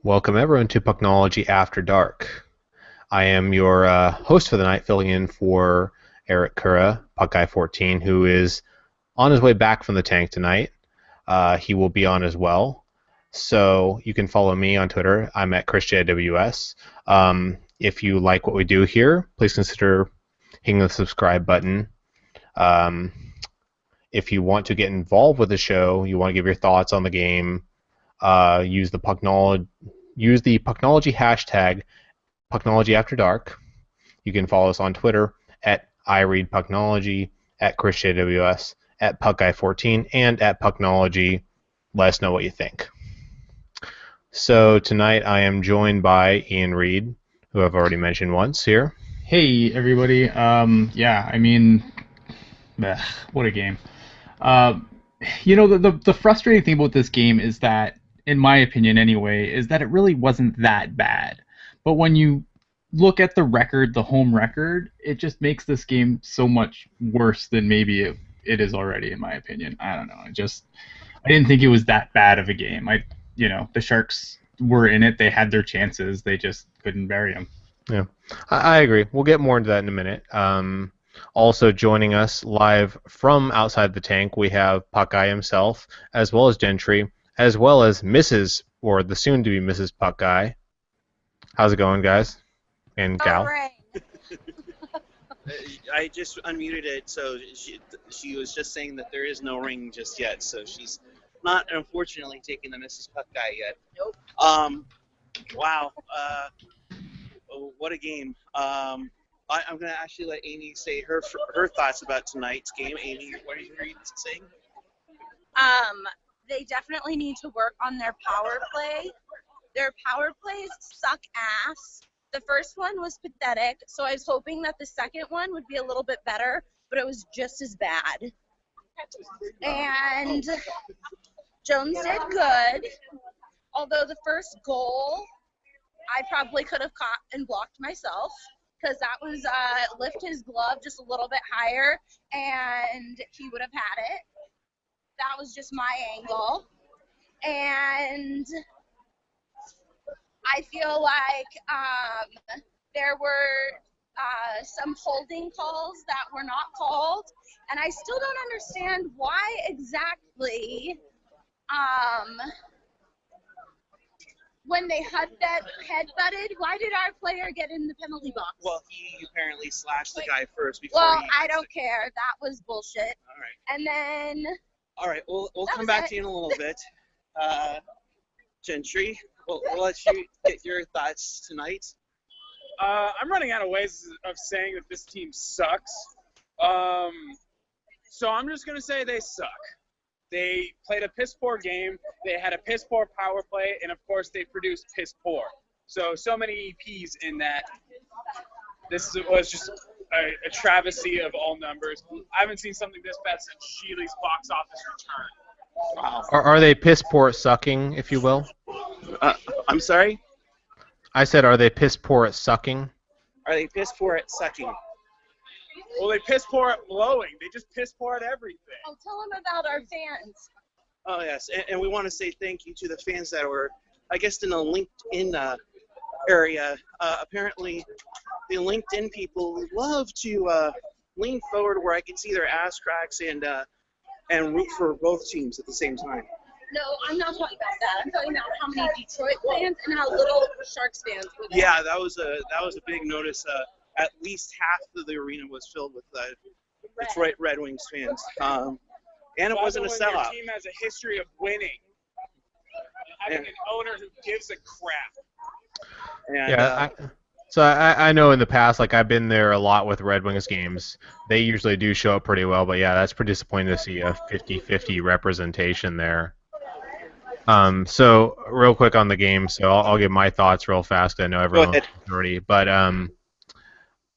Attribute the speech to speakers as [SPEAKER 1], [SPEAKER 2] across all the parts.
[SPEAKER 1] Welcome everyone to Pucknology After Dark. I am your host for the night, filling in for Eric Kura, Puckguy14, who is on his way back from the tank tonight. He will be on as well. So you can follow me on Twitter. I'm at ChrisJWS. If you like what we do here, please consider hitting the subscribe button. If you want to get involved with the show, you want to give your thoughts on the game, use the Pucknology hashtag Pucknology After Dark. You can follow us on Twitter at iReadPucknology, at ChrisJWS, at PuckGuy14, and at Pucknology. Let us know what you think. So tonight I am joined by Ian Reed, who I've already mentioned once here.
[SPEAKER 2] Hey everybody. What a game. Uh, the frustrating thing about this game is that, in my opinion anyway, is that it really wasn't that bad. But when you look at the record, the home record, it just makes this game so much worse than maybe it is already, in my opinion. I don't know. I didn't think it was that bad of a game. The Sharks were in it. They had their chances. They just couldn't bury them.
[SPEAKER 1] Yeah, I agree. We'll get more into that in a minute. Also joining us live from outside the tank, we have Puckeye himself, as well as Gentry, as well as Mrs. or the soon-to-be Mrs. Puckeye. How's it going, guys and
[SPEAKER 3] All
[SPEAKER 1] gal?
[SPEAKER 3] right.
[SPEAKER 4] I just unmuted it, so she was just saying that there is no ring just yet, so she's not unfortunately taking the Mrs. Puck guy yet.
[SPEAKER 3] Nope.
[SPEAKER 4] Wow. What a game. I'm gonna actually let Amy say her thoughts about tonight's game. Amy, what are you saying?
[SPEAKER 3] They definitely need to work on their power play. Their power plays suck ass. The first one was pathetic, so I was hoping that the second one would be a little bit better, but it was just as bad. And Jones did good, although the first goal I probably could have caught and blocked myself, because that was lift his glove just a little bit higher and he would have had it. That was just my angle. And I feel like there were some holding calls that were not called, and I still don't understand why exactly when they headbutted, why did our player get in the penalty box?
[SPEAKER 4] Well, he apparently slashed the guy first before.
[SPEAKER 3] Well, I don't care. That was bullshit.
[SPEAKER 4] All right.
[SPEAKER 3] And then.
[SPEAKER 4] All right. We'll come back to you in a little bit. Gentry, we'll let you get your thoughts tonight.
[SPEAKER 5] I'm running out of ways of saying that this team sucks. So I'm just going to say they suck. They played a piss-poor game. They had a piss-poor power play, and, of course, they produced piss-poor. So many EPs in that. This was just a travesty of all numbers. I haven't seen something this bad since Sheely's box office return.
[SPEAKER 4] Wow.
[SPEAKER 1] Are they piss poor at sucking, if you will?
[SPEAKER 4] I'm sorry?
[SPEAKER 1] I said, are they piss poor at sucking?
[SPEAKER 4] Are they piss poor at sucking?
[SPEAKER 5] Well, they piss poor at blowing. They just piss poor at everything.
[SPEAKER 3] Oh, tell them about our fans.
[SPEAKER 4] Oh, yes. And we want to say thank you to the fans that were, I guess, in the LinkedIn area. Apparently, the LinkedIn people love to lean forward where I can see their ass cracks and root for both teams at the same time.
[SPEAKER 3] No, I'm not talking about that. I'm talking about how many Detroit fans and how little Sharks fans were there.
[SPEAKER 4] Yeah, that was a big notice. At least half of the arena was filled with Detroit Red Wings fans. And it wasn't a sellout.
[SPEAKER 5] Your team has a history of winning. Having an owner who gives a crap.
[SPEAKER 4] And,
[SPEAKER 1] Yeah. I know in the past, like I've been there a lot with Red Wings games. They usually do show up pretty well, but yeah, that's pretty disappointing to see a 50-50 representation there. So real quick on the game, so I'll give my thoughts real fast. I know everyone already, but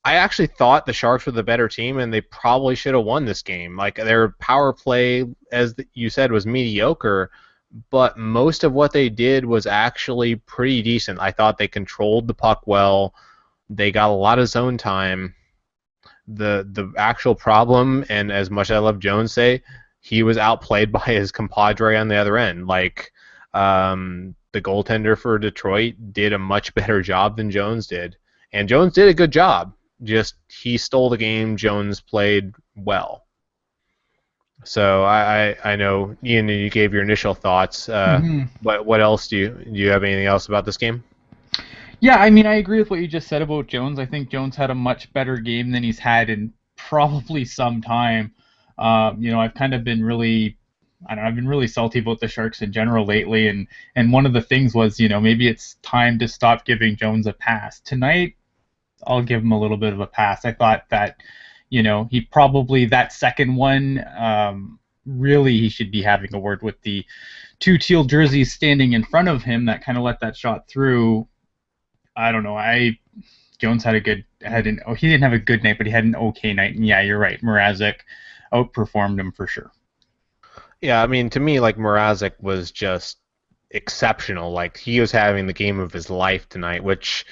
[SPEAKER 1] I actually thought the Sharks were the better team, and they probably should have won this game. Like their power play, as you said, was mediocre, but most of what they did was actually pretty decent. I thought they controlled the puck well. They got a lot of zone time. The actual problem, and as much as I love Jones say, he was outplayed by his compadre on the other end. Like the goaltender for Detroit, did a much better job than Jones did. And Jones did a good job. Just he stole the game. Jones played well. So I know, Ian, you gave your initial thoughts. What else do you have anything else about this game?
[SPEAKER 2] Yeah, I mean, I agree with what you just said about Jones. I think Jones had a much better game than he's had in probably some time. I've kind of been really, I don't know, I've been really salty about the Sharks in general lately, and one of the things was, maybe it's time to stop giving Jones a pass. Tonight, I'll give him a little bit of a pass. I thought that, he probably, that second one, really he should be having a word with the two teal jerseys standing in front of him that kind of let that shot through. I don't know. Jones he didn't have a good night, but he had an okay night. And yeah, you're right. Mrazek outperformed him for sure.
[SPEAKER 1] Yeah, I mean, to me, like, Mrazek was just exceptional. Like, he was having the game of his life tonight, which,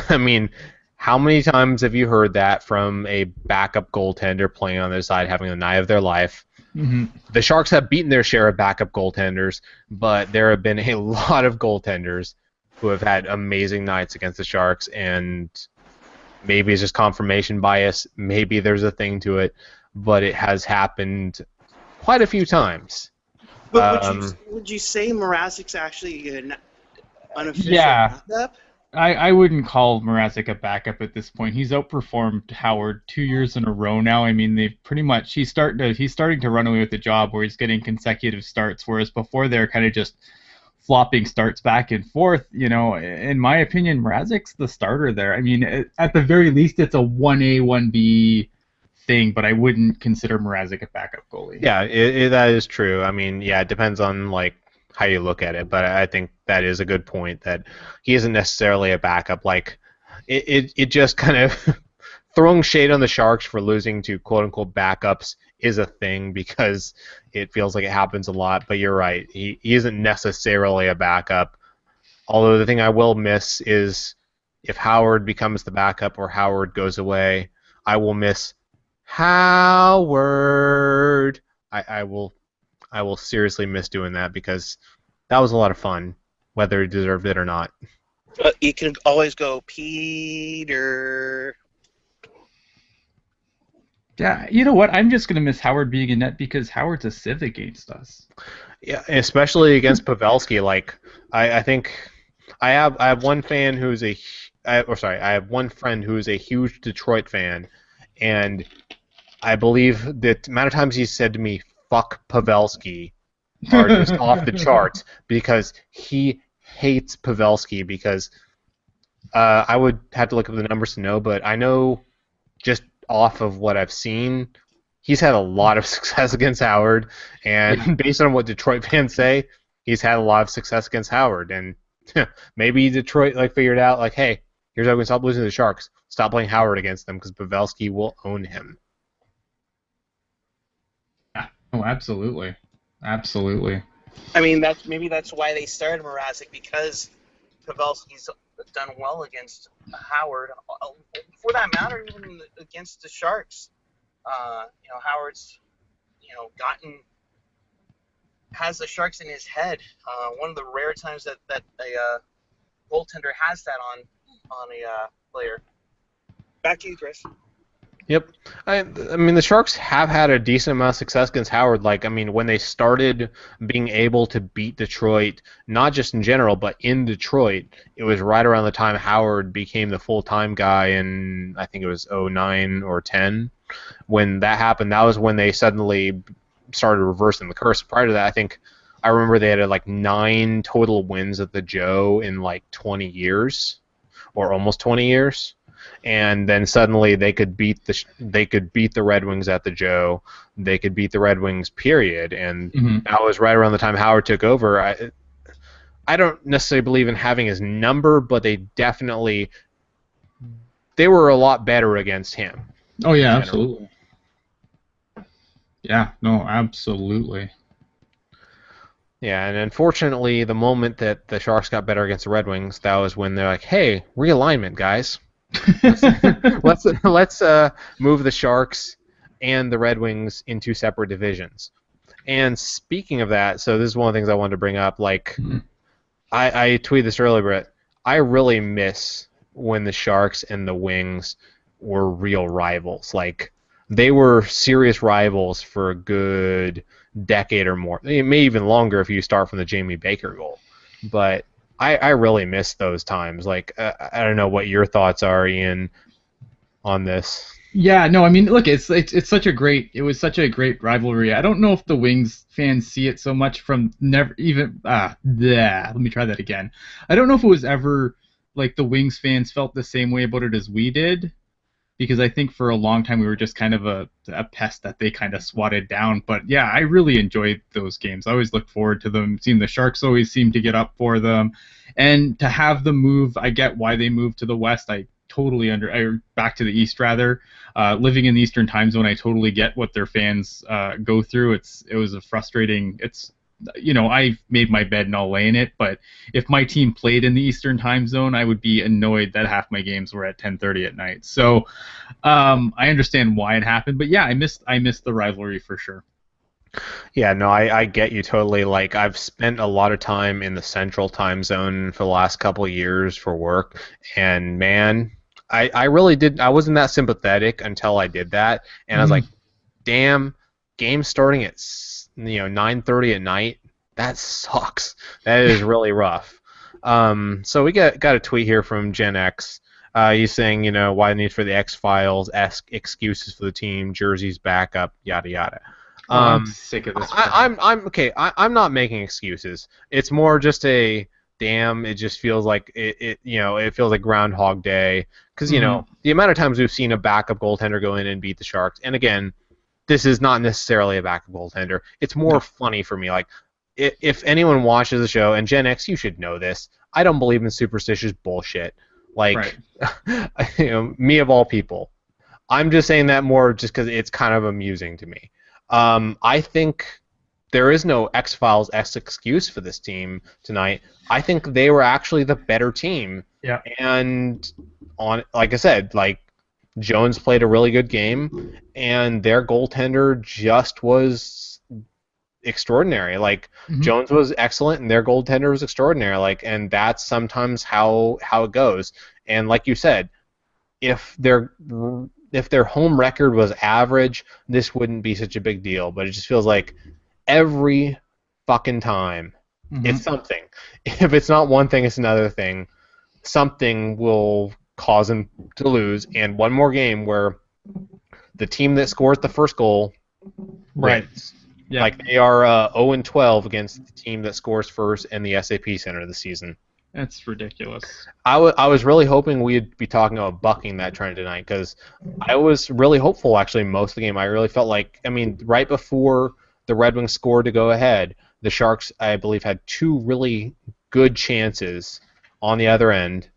[SPEAKER 1] I mean, how many times have you heard that from a backup goaltender playing on their side, having the night of their life?
[SPEAKER 2] Mm-hmm.
[SPEAKER 1] The Sharks have beaten their share of backup goaltenders, but there have been a lot of goaltenders who have had amazing nights against the Sharks, and maybe it's just confirmation bias, maybe there's a thing to it, but it has happened quite a few times.
[SPEAKER 4] But would you say Mrazek's actually an unofficial backup?
[SPEAKER 2] I wouldn't call Mrazek a backup at this point. He's outperformed Howard 2 years in a row now. I mean, they've pretty much he's starting to run away with the job where he's getting consecutive starts, whereas before they're kind of just flopping starts back and forth. In my opinion, Mrazek's the starter there. I mean, at the very least, it's a 1A, 1B thing, but I wouldn't consider Mrazek a backup goalie.
[SPEAKER 1] Yeah, that is true. I mean, yeah, it depends on, like, how you look at it, but I think that is a good point, that he isn't necessarily a backup. Like, it just kind of throwing shade on the Sharks for losing to quote-unquote backups is a thing because it feels like it happens a lot, but you're right. He isn't necessarily a backup. Although the thing I will miss is if Howard becomes the backup or Howard goes away, I will miss Howard. I will seriously miss doing that because that was a lot of fun, whether he deserved it or not.
[SPEAKER 4] You can always go, Peter.
[SPEAKER 2] Yeah, you know what? I'm just going to miss Howard being in net because Howard's a civ against us.
[SPEAKER 1] Yeah, especially against Pavelski. Like, I think I have one fan who's I have one friend who's a huge Detroit fan, and I believe the amount of times he said to me, "Fuck Pavelski," are just off the charts because he hates Pavelski. Because I would have to look up the numbers to know, but I know just off of what I've seen, he's had a lot of success against Howard, and based on what Detroit fans say, he's had a lot of success against Howard, and maybe Detroit figured out, like, hey, here's how we can stop losing to the Sharks. Stop playing Howard against them because Pavelski will own him.
[SPEAKER 2] Yeah. Oh, absolutely. Absolutely.
[SPEAKER 4] I mean, that's why they started Mrazek, because Pavelski's done well against Howard. For that matter, even against the Sharks, Howard's has the Sharks in his head. One of the rare times that a goaltender has that on a player. Back to you, Chris.
[SPEAKER 1] Yep. I mean, the Sharks have had a decent amount of success against Howard. Like, I mean, when they started being able to beat Detroit, not just in general, but in Detroit, it was right around the time Howard became the full-time guy in, I think it was 2009 or 10. When that happened, that was when they suddenly started reversing the curse. Prior to that, I think I remember they had 9 total wins at the Joe in 20 years, or almost 20 years. And then suddenly they could beat the Red Wings at the Joe. They could beat the Red Wings, period. And that was right around the time Howard took over. I don't necessarily believe in having his number, but they were a lot better against him.
[SPEAKER 2] Oh yeah, absolutely. Yeah, no, absolutely.
[SPEAKER 1] Yeah, and unfortunately, the moment that the Sharks got better against the Red Wings, that was when they're like, "Hey, realignment, guys." let's move the Sharks and the Red Wings into separate divisions. And speaking of that, so this is one of the things I wanted to bring up. I tweeted this earlier, but I really miss when the Sharks and the Wings were real rivals. Like they were serious rivals for a good decade or more. It may even longer if you start from the Jamie Baker goal. But I really miss those times. Like I don't know what your thoughts are, Ian, on this.
[SPEAKER 2] Yeah, no, I mean, look, it's such a great it was such a great rivalry. I don't know if the Wings fans see it so much from never even let me try that again. I don't know if it was ever like the Wings fans felt the same way about it as we did, because I think for a long time we were just kind of a pest that they kind of swatted down. But yeah, I really enjoyed those games. I always look forward to them. Seeing the Sharks always seem to get up for them, and to have them move, I get why they moved to the West. I totally back to the East rather. Living in the Eastern time zone, I totally get what their fans go through. It was a frustrating. I made my bed and I'll lay in it, but if my team played in the Eastern time zone, I would be annoyed that half my games were at 10:30 at night. So I understand why it happened, but yeah, I missed the rivalry for sure.
[SPEAKER 1] Yeah, no, I get you totally. Like, I've spent a lot of time in the central time zone for the last couple of years for work, and man, I really did. I wasn't that sympathetic until I did that, and I was like, damn, game starting at 9:30 at night. That sucks. That is really rough. So we got a tweet here from Gen X. He's saying, why the need for the X Files excuses for the team, jerseys backup, yada yada.
[SPEAKER 2] I'm sick of this.
[SPEAKER 1] I'm okay. I'm not making excuses. It's more just a damn. It just feels like it feels like Groundhog Day because the amount of times we've seen a backup goaltender go in and beat the Sharks. And again, this is not necessarily a backup goaltender. It's more funny for me. Like if anyone watches the show, and Gen X, you should know this. I don't believe in superstitious bullshit. Like me of all people. I'm just saying that more just because it's kind of amusing to me. I think there is no X-Files excuse for this team tonight. I think they were actually the better team.
[SPEAKER 2] Yeah.
[SPEAKER 1] And like I said, like Jones played a really good game, and their goaltender just was extraordinary. Like Jones was excellent, and their goaltender was extraordinary. Like, and that's sometimes how it goes. And like you said, if their home record was average, this wouldn't be such a big deal. But it just feels like every fucking time it's something. If it's not one thing, it's another thing. Something will cause them to lose. And one more game where the team that scores the first goal wins.
[SPEAKER 2] Yeah.
[SPEAKER 1] Like they are 0-12 against the team that scores first in the SAP Center this season.
[SPEAKER 2] That's ridiculous.
[SPEAKER 1] I was really hoping we'd be talking about bucking that trend tonight because I was really hopeful actually most of the game. I really felt like, right before the Red Wings scored to go ahead, the Sharks, I believe, had two really good chances on the other end.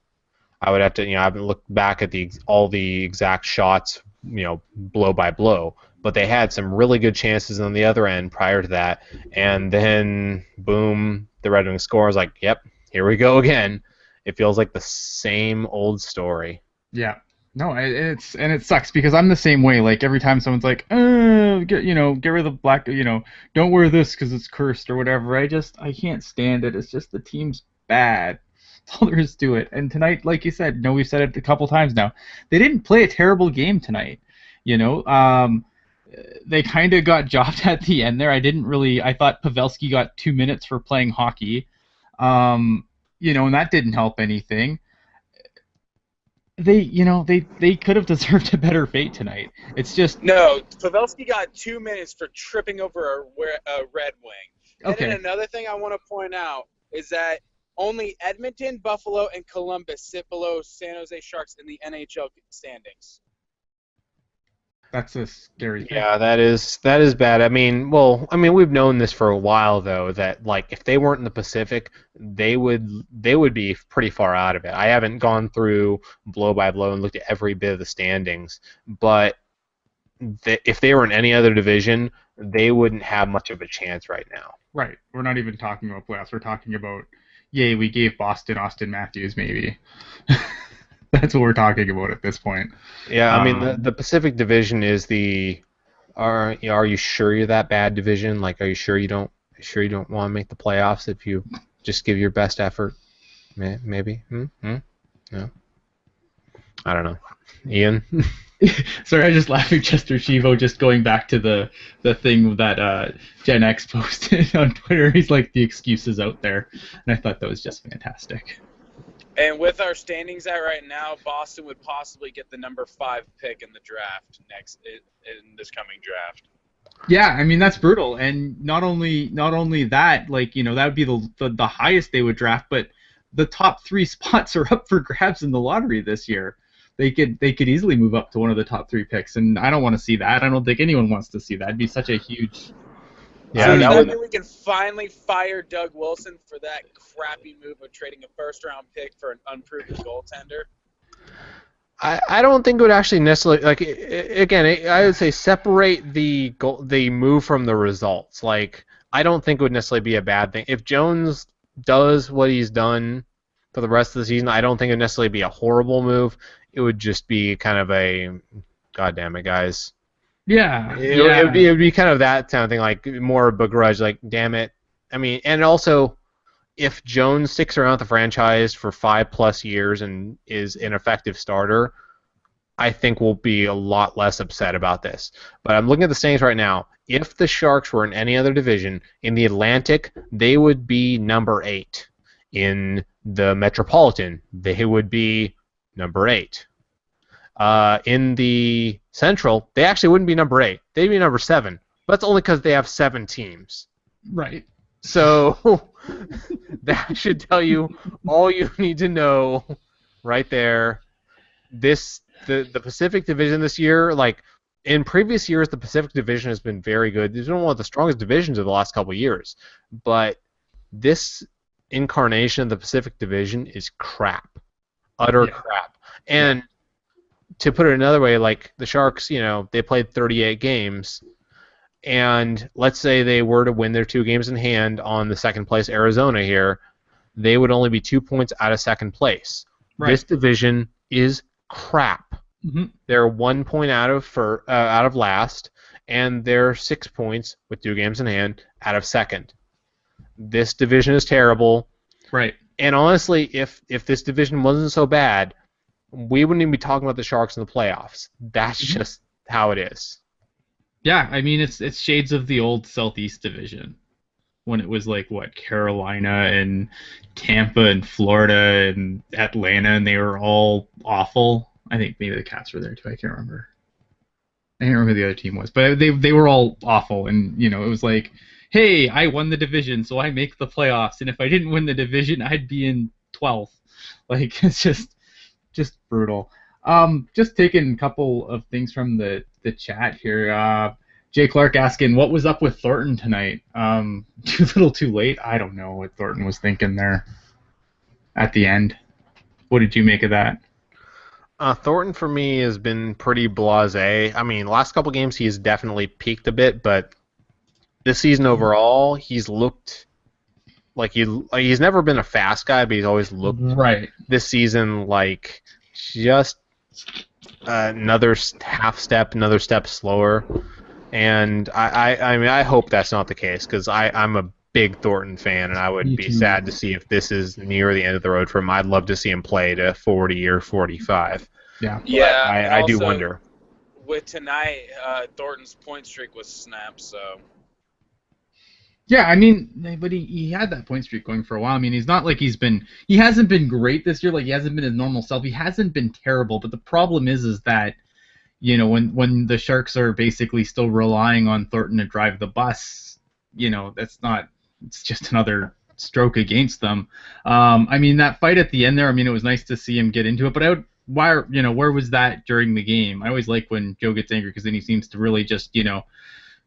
[SPEAKER 1] I would have to, I haven't looked back at all the exact shots, blow by blow, but they had some really good chances on the other end prior to that, and then boom, the Red Wings score. I was like, yep. Here we go again. It feels like the same old story.
[SPEAKER 2] Yeah. No, it sucks because I'm the same way. Like every time someone's like, get rid of the black, don't wear this because it's cursed or whatever. I can't stand it. It's just the team's bad. That's all there is to it. And tonight, like you said, we've said it a couple times now. They didn't play a terrible game tonight. They kind of got jobbed at the end there. I thought Pavelski got 2 minutes for playing hockey. And that didn't help anything. They could have deserved a better fate tonight. It's just
[SPEAKER 5] no. Pavelski got 2 minutes for tripping over a Red Wing.
[SPEAKER 2] Okay.
[SPEAKER 5] And then another thing I want to point out is that only Edmonton, Buffalo, and Columbus sit below San Jose Sharks in the NHL standings.
[SPEAKER 2] That's a scary thing.
[SPEAKER 1] Yeah, that is bad. We've known this for a while though, that like if they weren't in the Pacific, they would be pretty far out of it. I haven't gone through blow by blow and looked at every bit of the standings, but if they were in any other division, they wouldn't have much of a chance right now.
[SPEAKER 2] Right. We're not even talking about playoffs. We're talking about, we gave Boston Austin Matthews maybe. That's what we're talking about at this point.
[SPEAKER 1] Yeah, the Pacific Division is are you sure you're that bad division? Like, are you sure you don't want to make the playoffs if you just give your best effort. Maybe. No. I don't know. Ian?
[SPEAKER 2] Sorry, I was just laughing. Chester Chivo just going back to the thing that Gen X posted on Twitter. He's like, the excuses out there, and I thought that was just fantastic.
[SPEAKER 5] And with our standings at right now, Boston would possibly get the number 5 pick in the draft in this coming draft.
[SPEAKER 2] Yeah, I mean that's brutal, and not only that, like that would be the highest they would draft, but the top 3 spots are up for grabs in the lottery this year. They could easily move up to one of the top 3 picks, and I don't want to see that. I don't think anyone wants to see that. It'd be such a huge.
[SPEAKER 1] Yeah,
[SPEAKER 5] So does
[SPEAKER 1] that
[SPEAKER 5] that
[SPEAKER 1] would.
[SPEAKER 5] mean we can finally fire Doug Wilson for that crappy move of trading a first-round pick for an unproven goaltender?
[SPEAKER 1] I don't think it would actually necessarily again. I would say separate the move from the results. Like I don't think it would necessarily be a bad thing if Jones does what he's done for the rest of the season. I don't think it would necessarily be a horrible move. It would just be kind of a, God damn it, guys.
[SPEAKER 2] Yeah,
[SPEAKER 1] It would be kind of that kind of thing, like more begrudge, like damn it. I mean, and also, if Jones sticks around the franchise for 5+ years and is an effective starter, I think we'll be a lot less upset about this. But I'm looking at the standings right now. If the Sharks were in any other division, in the Atlantic, they would be number 8. In the Metropolitan, they would be number 8. In the Central, they actually wouldn't be number 8. They'd be number 7. But that's only because they have 7 teams.
[SPEAKER 2] right.
[SPEAKER 1] So that should tell you all you need to know right there. The Pacific Division this year, like in previous years, the Pacific Division has been very good. It's been one of the strongest divisions of the last couple of years. But this incarnation of the Pacific Division is crap. Utter crap. And to put it another way, like the Sharks, they played 38 games. And let's say they were to win their 2 games in hand on the second place Arizona here, they would only be 2 points out of second place.
[SPEAKER 2] Right.
[SPEAKER 1] This division is crap.
[SPEAKER 2] Mm-hmm.
[SPEAKER 1] They're 1 point out of last, and they're 6 points with 2 games in hand out of second. This division is terrible.
[SPEAKER 2] Right.
[SPEAKER 1] And honestly, if this division wasn't so bad, we wouldn't even be talking about the Sharks in the playoffs. That's just how it is.
[SPEAKER 2] Yeah, I mean it's shades of the old Southeast Division when it was like Carolina and Tampa and Florida and Atlanta, and they were all awful. I think maybe the Cats were there too. I can't remember. I can't remember who the other team was, but they were all awful, and it was like, hey, I won the division, so I make the playoffs, and if I didn't win the division, I'd be in 12th. Like it's just brutal. Just taking a couple of things from the chat here. Jay Clark asking, what was up with Thornton tonight? Too little too late? I don't know what Thornton was thinking there at the end. What did you make of that?
[SPEAKER 1] Thornton, for me, has been pretty blasé. I mean, last couple games he's definitely peaked a bit, but this season overall, he's looked like he's never been a fast guy, but he's always looked this season like just another step slower. And I mean, I hope that's not the case because I'm a big Thornton fan, and I would be sad to see if this is near the end of the road for him. I'd love to see him play to 40 or 45.
[SPEAKER 2] Yeah.
[SPEAKER 5] Yeah.
[SPEAKER 1] I do wonder.
[SPEAKER 5] With tonight, Thornton's point streak was snapped, so.
[SPEAKER 2] Yeah, I mean, but he had that point streak going for a while. I mean, he's not like he hasn't been great this year. Like he hasn't been his normal self. He hasn't been terrible. But the problem is that, when the Sharks are basically still relying on Thornton to drive the bus, it's just another stroke against them. I mean, that fight at the end there, I mean, it was nice to see him get into it. But where was that during the game? I always like when Joe gets angry because then he seems to really just,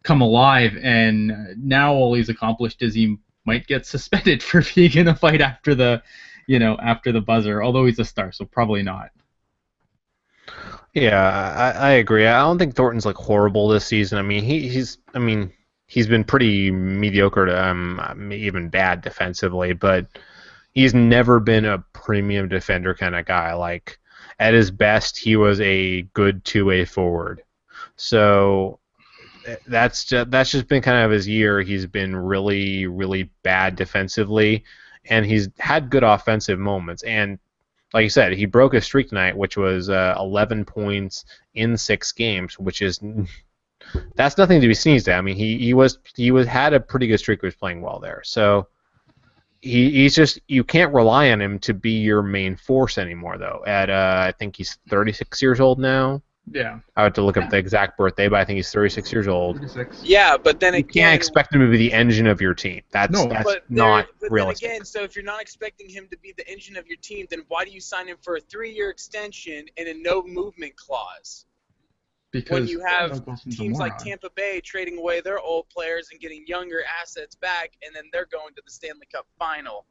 [SPEAKER 2] come alive, and now all he's accomplished is he might get suspended for being in a fight after the buzzer, although he's a star, so probably not.
[SPEAKER 1] Yeah, I agree. I don't think Thornton's like horrible this season. I mean, he's been pretty mediocre to even bad defensively, but he's never been a premium defender kind of guy. Like at his best, he was a good two-way forward. So that's just been kind of his year. He's been really, really bad defensively, and he's had good offensive moments. And like you said, he broke a streak tonight, which was 11 points in 6 games, which is that's nothing to be sneezed at. I mean, he had a pretty good streak. He was playing well there, so he's just, you can't rely on him to be your main force anymore. Though at I think he's 36 years old now.
[SPEAKER 2] Yeah.
[SPEAKER 1] I have to look up the exact birthday, but I think he's 36 years old.
[SPEAKER 2] 36.
[SPEAKER 5] Yeah, but then
[SPEAKER 1] You
[SPEAKER 5] again,
[SPEAKER 1] can't expect him to be the engine of your team. That's
[SPEAKER 2] No.
[SPEAKER 1] not
[SPEAKER 5] but
[SPEAKER 1] realistic.
[SPEAKER 5] then again, so if you're not expecting him to be the engine of your team, then why do you sign him for a 3-year extension and a no movement clause?
[SPEAKER 2] Because
[SPEAKER 5] When you have
[SPEAKER 2] Doug Wilson's a
[SPEAKER 5] teams like
[SPEAKER 2] moron.
[SPEAKER 5] Tampa Bay trading away their old players and getting younger assets back, and then they're going to the Stanley Cup final.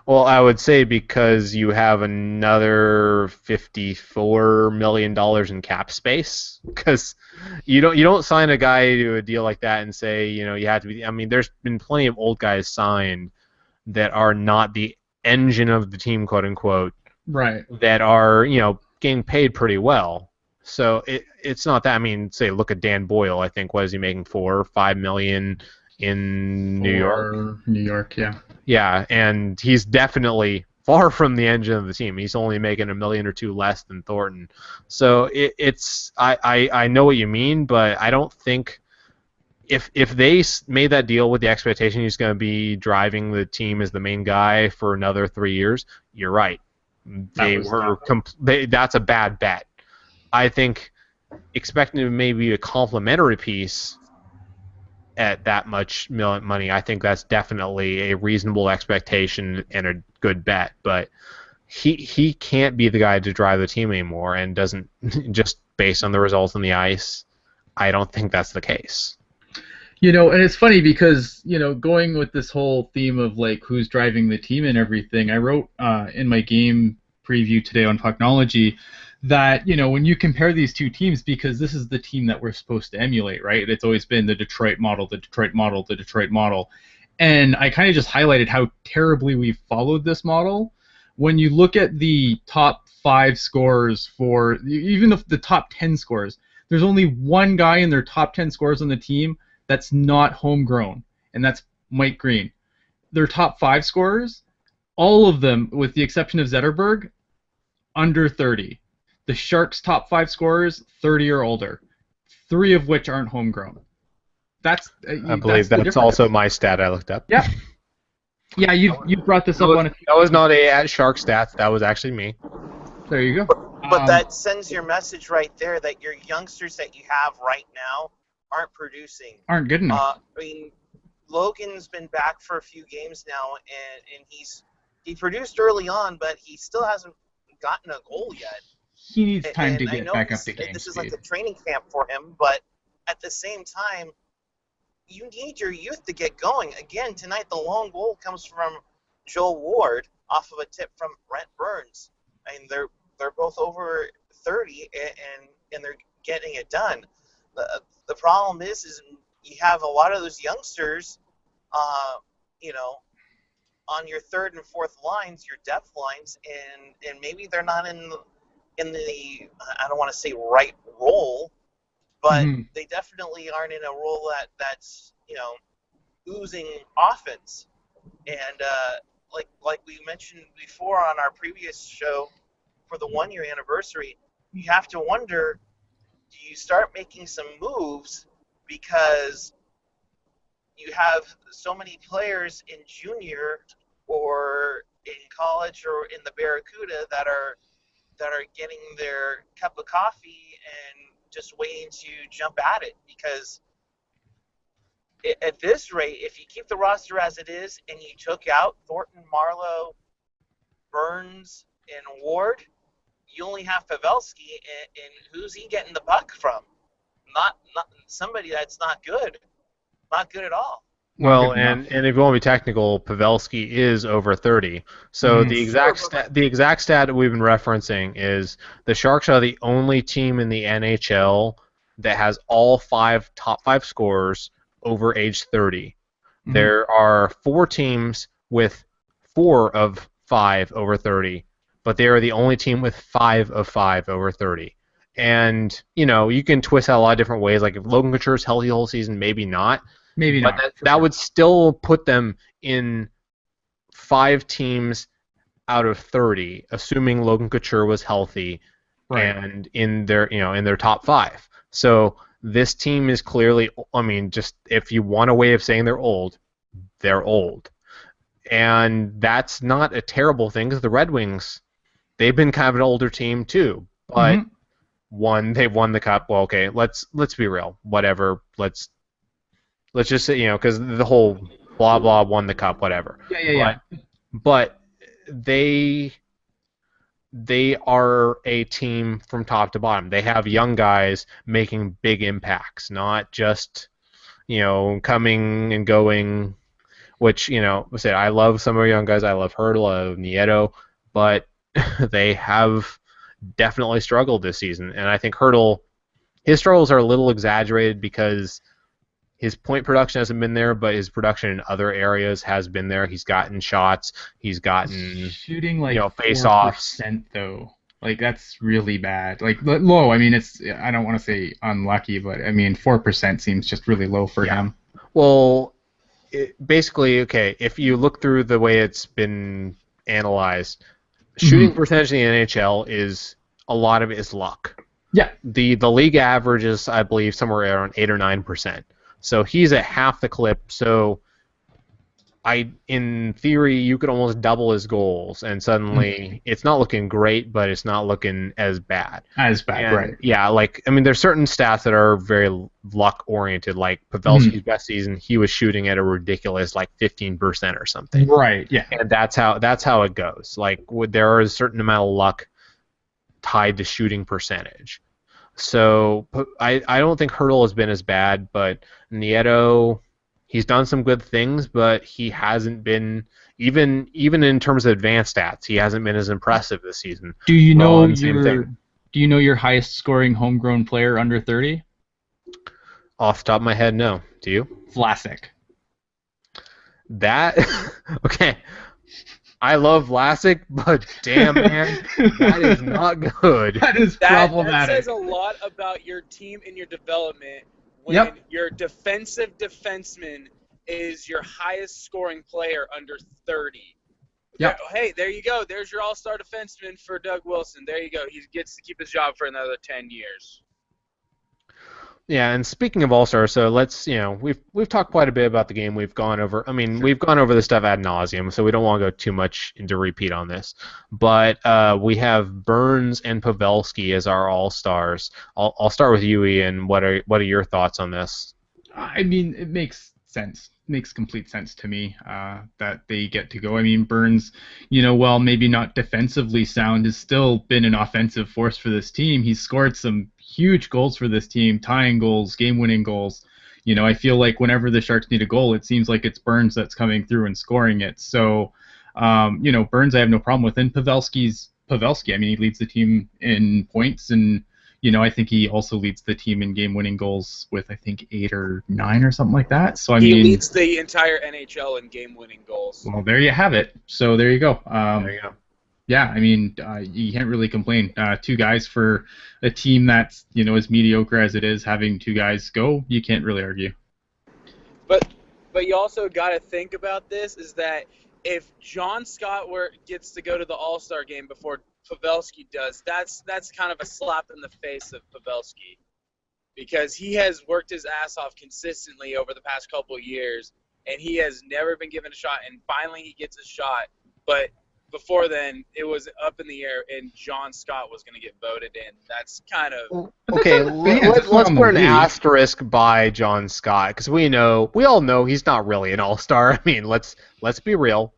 [SPEAKER 1] Well, I would say because you have another $54 million in cap space. Because you don't sign a guy to a deal like that and say, you have to be. I mean, there's been plenty of old guys signed that are not the engine of the team, quote unquote,
[SPEAKER 2] Right.
[SPEAKER 1] that are getting paid pretty well. So it's not that. I mean, say look at Dan Boyle. I think, what is he making, $4 or $5 million in New York?
[SPEAKER 2] New York, yeah.
[SPEAKER 1] Yeah, and he's definitely far from the engine of the team. He's only making $1 million or $2 million less than Thornton. So it's I know what you mean, but I don't think if they made that deal with the expectation he's going to be driving the team as the main guy for another 3 years, you're right. That's a bad bet. I think expecting to maybe a complimentary piece at that much money, I think that's definitely a reasonable expectation and a good bet. But he can't be the guy to drive the team anymore, and doesn't just based on the results on the ice. I don't think that's the case.
[SPEAKER 2] And it's funny because, going with this whole theme of like who's driving the team and everything, I wrote in my game preview today on Pucknology that, when you compare these two teams, because this is the team that we're supposed to emulate, right? It's always been the Detroit model, the Detroit model, the Detroit model. And I kind of just highlighted how terribly we've followed this model. When you look at the top 5 scorers for, even the top 10 scorers, there's only one guy in their top 10 scorers on the team that's not homegrown, and that's Mike Green. Their top 5 scorers, all of them, with the exception of Zetterberg, under 30. The Sharks' top 5 scorers, 30 or older, 3 of which aren't homegrown.
[SPEAKER 1] I believe that's also my stat I looked up.
[SPEAKER 2] Yeah. Yeah, you brought this up on a few.
[SPEAKER 1] That was not at Shark Stats. That was actually me.
[SPEAKER 2] There you go.
[SPEAKER 4] But that sends your message right there that your youngsters that you have right now aren't producing.
[SPEAKER 2] Aren't good enough.
[SPEAKER 4] I mean, Logan's been back for a few games now, and he produced early on, but he still hasn't gotten a goal yet.
[SPEAKER 2] He needs time to get back up to game
[SPEAKER 4] This is
[SPEAKER 2] speed.
[SPEAKER 4] like a training camp for him, but at the same time, you need your youth to get going. Again, tonight the long goal comes from Joel Ward off of a tip from Brent Burns. I mean, they're both over 30, and they're getting it done. The problem is you have a lot of those youngsters, on your third and fourth lines, your depth lines, and maybe they're not in the I don't want to say right role, but they definitely aren't in a role that's oozing offense. And like we mentioned before on our previous show for the 1-year anniversary, you have to wonder, do you start making some moves because you have so many players in junior or in college or in the Barracuda that are getting their cup of coffee and just waiting to jump at it? Because at this rate, if you keep the roster as it is and you took out Thornton, Marlowe, Burns, and Ward, you only have Pavelski, and who's he getting the puck from? Not somebody that's not good at all.
[SPEAKER 1] Well, and if you want to be technical, Pavelski is over 30. So the exact stat that we've been referencing is the Sharks are the only team in the NHL that has all top five scorers over age 30. Mm-hmm. There are 4 teams with 4 of 5 over 30, but they are the only team with 5 of 5 over 30. And, you can twist that a lot of different ways. Like if Logan Couture's healthy the whole season, maybe not.
[SPEAKER 2] Maybe
[SPEAKER 1] but
[SPEAKER 2] not.
[SPEAKER 1] That would still put them in 5 teams out of 30, assuming Logan Couture was healthy,
[SPEAKER 2] Right.
[SPEAKER 1] and in their top 5. So this team is clearly, I mean, just if you want a way of saying they're old, they're old. And that's not a terrible thing, because the Red Wings, they've been kind of an older team too, but they've won the cup. Well, okay, let's be real. Whatever. Let's just say, because the whole blah blah won the cup, whatever.
[SPEAKER 2] Yeah.
[SPEAKER 1] But they are a team from top to bottom. They have young guys making big impacts, not just coming and going. Which I said, I love some of our young guys. I love Hurdle, I love Nieto, but they have definitely struggled this season. And I think Hurdle, his struggles are a little exaggerated because his point production hasn't been there, but his production in other areas has been there. He's gotten shots. He's gotten
[SPEAKER 2] shooting like
[SPEAKER 1] face-offs.
[SPEAKER 2] 4% though. Like that's really bad. Like low. I mean, I don't want to say unlucky, but I mean 4% seems just really low for him.
[SPEAKER 1] Well, basically, okay, if you look through the way it's been analyzed, shooting percentage in the NHL is a lot of it is luck.
[SPEAKER 2] Yeah.
[SPEAKER 1] The league average is, I believe, somewhere around 8 or 9%. So he's at half the clip. So in theory, you could almost double his goals, and suddenly it's not looking great, but it's not looking as bad.
[SPEAKER 2] Right?
[SPEAKER 1] Yeah, there's certain stats that are very luck oriented. Like Pavelski's best season, he was shooting at a ridiculous 15% or something.
[SPEAKER 2] Right. Yeah.
[SPEAKER 1] And that's how it goes. Like there is a certain amount of luck tied to shooting percentage. So I don't think Hurdle has been as bad, but Nieto, he's done some good things, but he hasn't been, even in terms of advanced stats, he hasn't been as impressive this season.
[SPEAKER 2] Do you know your highest scoring homegrown player under 30?
[SPEAKER 1] Off the top of my head, no. Do you?
[SPEAKER 2] Vlasic.
[SPEAKER 1] That okay. I love Vlasic, but damn, man, that is not good.
[SPEAKER 2] That is problematic.
[SPEAKER 5] That says a lot about your team and your development when your defensive defenseman is your highest scoring player under 30.
[SPEAKER 2] Yep.
[SPEAKER 5] Hey, there you go. There's your all-star defenseman for Doug Wilson. There you go. He gets to keep his job for another 10 years.
[SPEAKER 1] Yeah, and speaking of All-Stars, so let's, we've talked quite a bit about the game. We've gone over this stuff ad nauseum, so we don't want to go too much into repeat on this. But we have Burns and Pavelski as our All-Stars. I'll start with you, Ian. What are your thoughts on this?
[SPEAKER 2] I mean, it makes sense. Makes complete sense to me that they get to go. I mean, Burns, while maybe not defensively sound, has still been an offensive force for this team. He's scored some huge goals for this team, tying goals, game-winning goals. I feel like whenever the Sharks need a goal, it seems like it's Burns that's coming through and scoring it. So, Burns I have no problem with. And Pavelski. I mean, he leads the team in points, and I think he also leads the team in game-winning goals with, I think, 8 or 9 or something like that. So
[SPEAKER 5] he leads the entire NHL in game-winning goals.
[SPEAKER 2] Well, there you have it. So there you go.
[SPEAKER 1] There you go.
[SPEAKER 2] Yeah, I mean, you can't really complain. 2 guys for a team that's as mediocre as it is, having 2 guys go, you can't really argue.
[SPEAKER 5] But you also got to think about this is that if John Scott gets to go to the All-Star game before Pavelski does, that's kind of a slap in the face of Pavelski, because he has worked his ass off consistently over the past couple of years, and he has never been given a shot, and finally he gets a shot. But before then, it was up in the air, and John Scott was going to get voted in. That's kind of
[SPEAKER 1] okay. Let's put an asterisk by John Scott, because we all know he's not really an all-star. I mean, let's be real.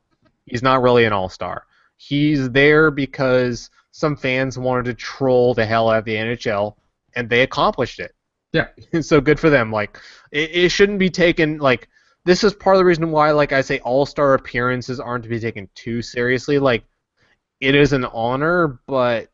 [SPEAKER 1] He's not really an all-star. He's there because some fans wanted to troll the hell out of the NHL, and they accomplished it.
[SPEAKER 2] Yeah.
[SPEAKER 1] So good for them. It shouldn't be taken this is part of the reason why, I say, all-star appearances aren't to be taken too seriously. It is an honor, but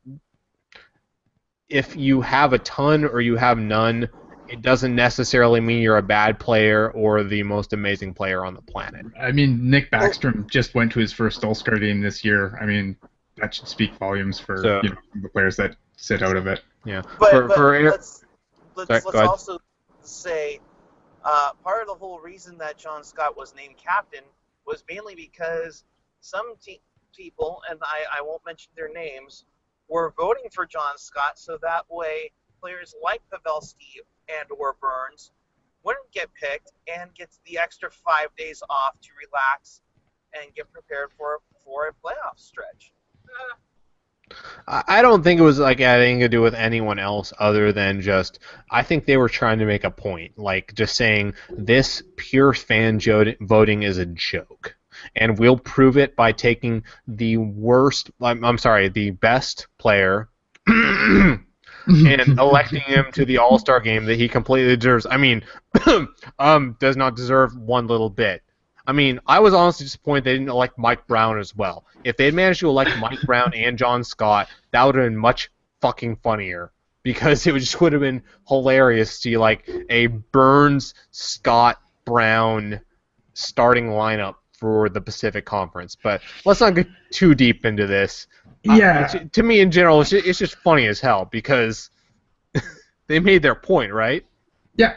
[SPEAKER 1] if you have a ton or you have none, it doesn't necessarily mean you're a bad player or the most amazing player on the planet.
[SPEAKER 2] I mean, Nick Backstrom just went to his first All-Star game this year. I mean, that should speak volumes for the players that sit out of it.
[SPEAKER 1] Yeah.
[SPEAKER 6] But let's also say part of the whole reason that John Scott was named captain was mainly because some people, and I won't mention their names, were voting for John Scott so that way players like Pavelski and or Burns wouldn't get picked and get the extra 5 days off to relax and get prepared for a playoff stretch.
[SPEAKER 1] I don't think it was like had anything to do with anyone else other than just I think they were trying to make a point, like just saying this pure fan voting is a joke, and we'll prove it by taking the worst. I'm sorry, the best player. And electing him to the All-Star game that he completely deserves. I mean, does not deserve one little bit. I mean, I was honestly disappointed they didn't elect Mike Brown as well. If they had managed to elect Mike Brown and John Scott, that would have been much fucking funnier. Because it just would have been hilarious to see like a Burns, Scott, Brown starting lineup for the Pacific Conference. But let's not get too deep into this.
[SPEAKER 2] Yeah.
[SPEAKER 1] To me, in general, it's just funny as hell because they made their point, right?
[SPEAKER 2] Yeah.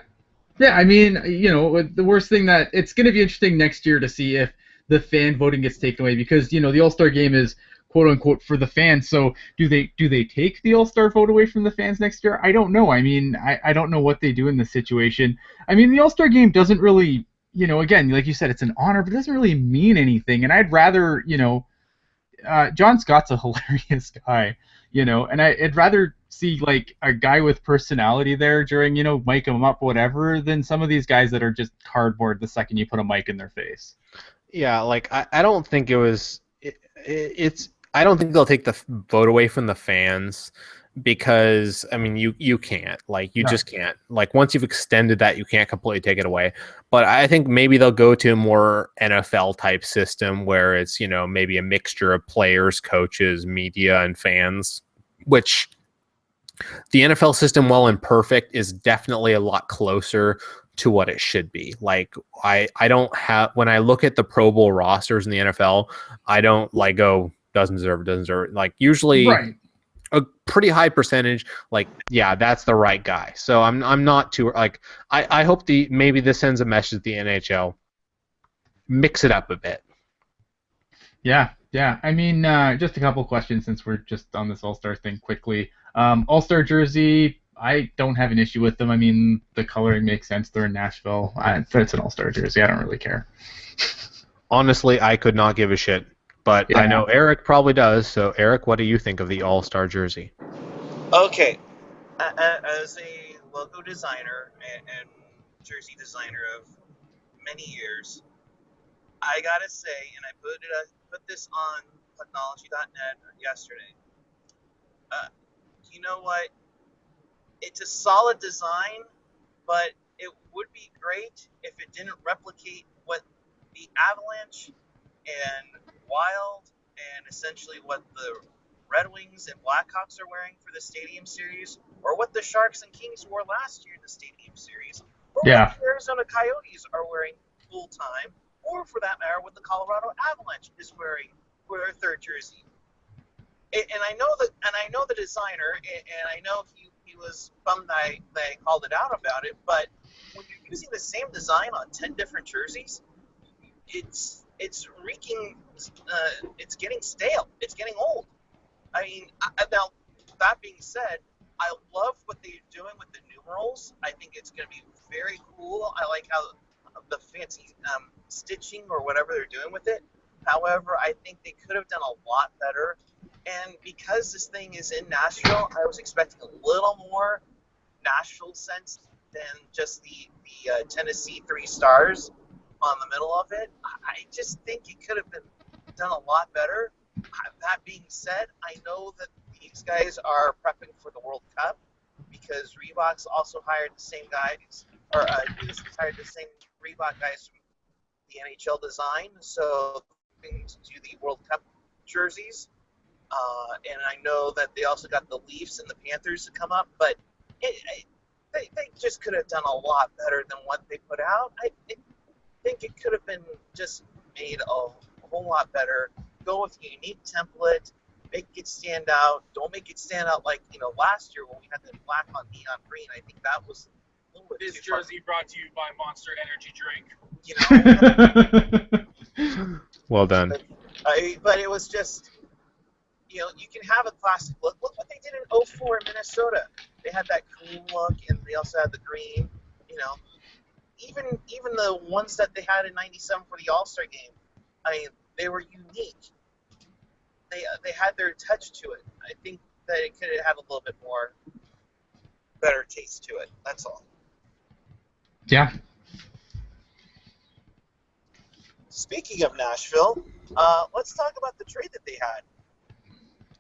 [SPEAKER 2] Yeah, I mean, you know, the worst thing that it's going to be interesting next year to see if the fan voting gets taken away because, you know, the All-Star game is quote unquote for the fans. So do they take the All-Star vote away from the fans next year? I don't know. I mean, I don't know what they do in this situation. I mean, the All-Star game doesn't really, you know, again, like you said, it's an honor, but it doesn't really mean anything. And I'd rather, you know, John Scott's a hilarious guy, you know, and I'd rather see like a guy with personality there during, you know, mic him up, whatever, than some of these guys that are just cardboard the second you put a mic in their face.
[SPEAKER 1] Yeah, like I don't think it was. It's I don't think they'll take the vote away from the fans because I mean you can't just can't once you've extended that you can't completely take it away. But I think maybe they'll go to a more NFL type system where it's, you know, maybe a mixture of players, coaches, media, and fans, which the NFL system, while imperfect, is definitely a lot closer to what it should be. Like I don't have when I look at the Pro Bowl rosters in the NFL, I don't go doesn't deserve it. Like usually
[SPEAKER 2] right.
[SPEAKER 1] A pretty high percentage, like, yeah, that's the right guy. So I'm not too like I hope maybe this sends a message to the NHL. Mix it up a bit.
[SPEAKER 2] Yeah. I mean, just a couple questions since we're just on this All-Star thing quickly. All-Star jersey, I don't have an issue with them. I mean, the coloring makes sense. They're in Nashville. It's an All-Star jersey. I don't really care.
[SPEAKER 1] Honestly, I could not give a shit. But yeah. I know Eric probably does. So, Eric, what do you think of the All-Star jersey?
[SPEAKER 6] Okay. As a logo designer and jersey designer of many years, I gotta say, and I put this on Pucknology.net yesterday. You know what? It's a solid design, but it would be great if it didn't replicate what the Avalanche and Wild and essentially what the Red Wings and Blackhawks are wearing for the Stadium Series, or what the Sharks and Kings wore last year in the Stadium Series, or what the Arizona Coyotes are wearing full time, or for that matter, what the Colorado Avalanche is wearing for their third jersey. And I know the designer, and I know he was bummed that I called it out about it. But when you're using the same design on 10 different jerseys, it's reeking. It's getting stale. It's getting old. I mean, now that being said, I love what they're doing with the numerals. I think it's going to be very cool. I like how the fancy stitching or whatever they're doing with it. However, I think they could have done a lot better. And because this thing is in Nashville, I was expecting a little more Nashville sense than just the Tennessee 3 stars on the middle of it. I just think it could have been done a lot better. That being said, I know that these guys are prepping for the World Cup because Reebok's also hired the same guys, or Adidas hired the same Reebok guys from the NHL design, so things to the World Cup jerseys. And I know that they also got the Leafs and the Panthers to come up, but they just could have done a lot better than what they put out. I think it could have been just made a whole lot better. Go with a unique template, make it stand out. Don't make it stand out like, last year when we had the black on neon green. I think that was a little bit
[SPEAKER 5] This
[SPEAKER 6] too
[SPEAKER 5] jersey brought to you by Monster Energy Drink.
[SPEAKER 1] Well done.
[SPEAKER 6] But it was just, you can have a classic look. Look what they did in '04 in Minnesota. They had that green look, and they also had the green. Even the ones that they had in '97 for the All-Star game, I mean, they were unique. They had their touch to it. I think that it could have had a little bit more better taste to it. That's all.
[SPEAKER 2] Yeah.
[SPEAKER 6] Speaking of Nashville, let's talk about the trade that they had.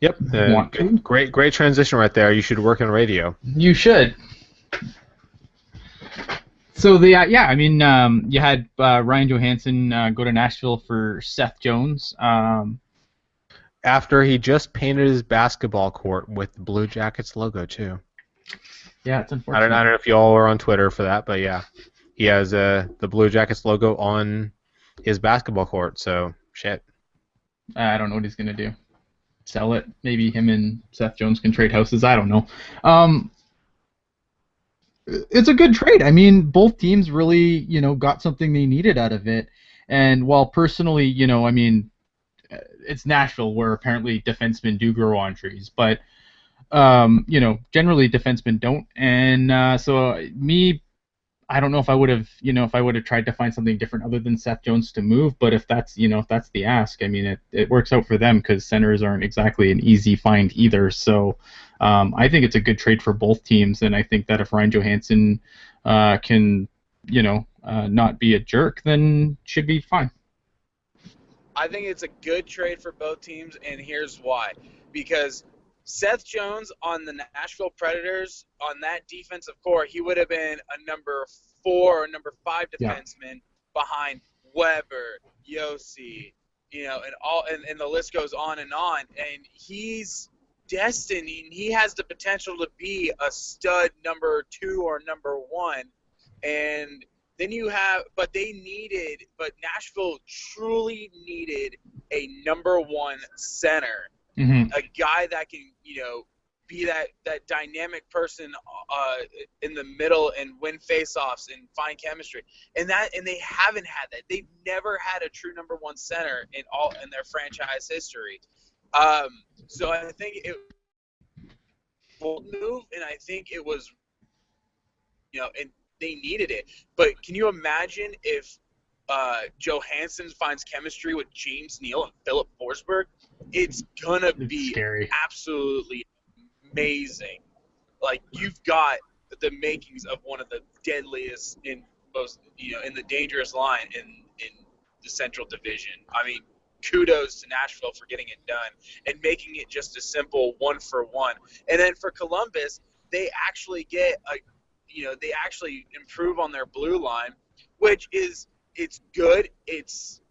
[SPEAKER 1] Yep.
[SPEAKER 2] Want to?
[SPEAKER 1] Great transition right there. You should work in radio.
[SPEAKER 2] You should. So I mean, you had Ryan Johansson go to Nashville for Seth Jones.
[SPEAKER 1] After he just painted his basketball court with the Blue Jackets logo too.
[SPEAKER 2] Yeah, it's
[SPEAKER 1] I
[SPEAKER 2] unfortunate.
[SPEAKER 1] don't know if you all were on Twitter for that, but yeah, he has the Blue Jackets logo on his basketball court. So shit.
[SPEAKER 2] I don't know what he's gonna do. Sell it? Maybe him and Seth Jones can trade houses. I don't know. It's a good trade. I mean, both teams really, got something they needed out of it. And while personally, I mean, it's Nashville where apparently defensemen do grow on trees, but generally defensemen don't. And so I don't know if I would have, tried to find something different other than Seth Jones to move. But if that's the ask, I mean, it works out for them because centers aren't exactly an easy find either. So I think it's a good trade for both teams, and I think that if Ryan Johansson can, not be a jerk, then should be fine.
[SPEAKER 5] I think it's a good trade for both teams, and here's why. Because Seth Jones on the Nashville Predators, on that defensive core, he would have been a number 4 or number 5 defenseman behind Weber, Yossi, and the list goes on. And he's destined, and he has the potential to be a stud number 2 or number 1. And then but Nashville truly needed a number 1 center.
[SPEAKER 2] Mm-hmm.
[SPEAKER 5] A guy that can, be that dynamic person in the middle and win faceoffs and find chemistry. And they haven't had that. They've never had a true number 1 center in their franchise history. So I think it will move, and I think it was, and they needed it. But can you imagine if Johansson finds chemistry with James Neal and Philip Forsberg? It's gonna be
[SPEAKER 2] scary.
[SPEAKER 5] Absolutely amazing. Like, you've got the makings of one of the deadliest in most, in the dangerous line in the Central Division. I mean, kudos to Nashville for getting it done and making it just a simple 1-for-1. And then for Columbus, they actually they actually improve on their blue line, which is. It's good. It's,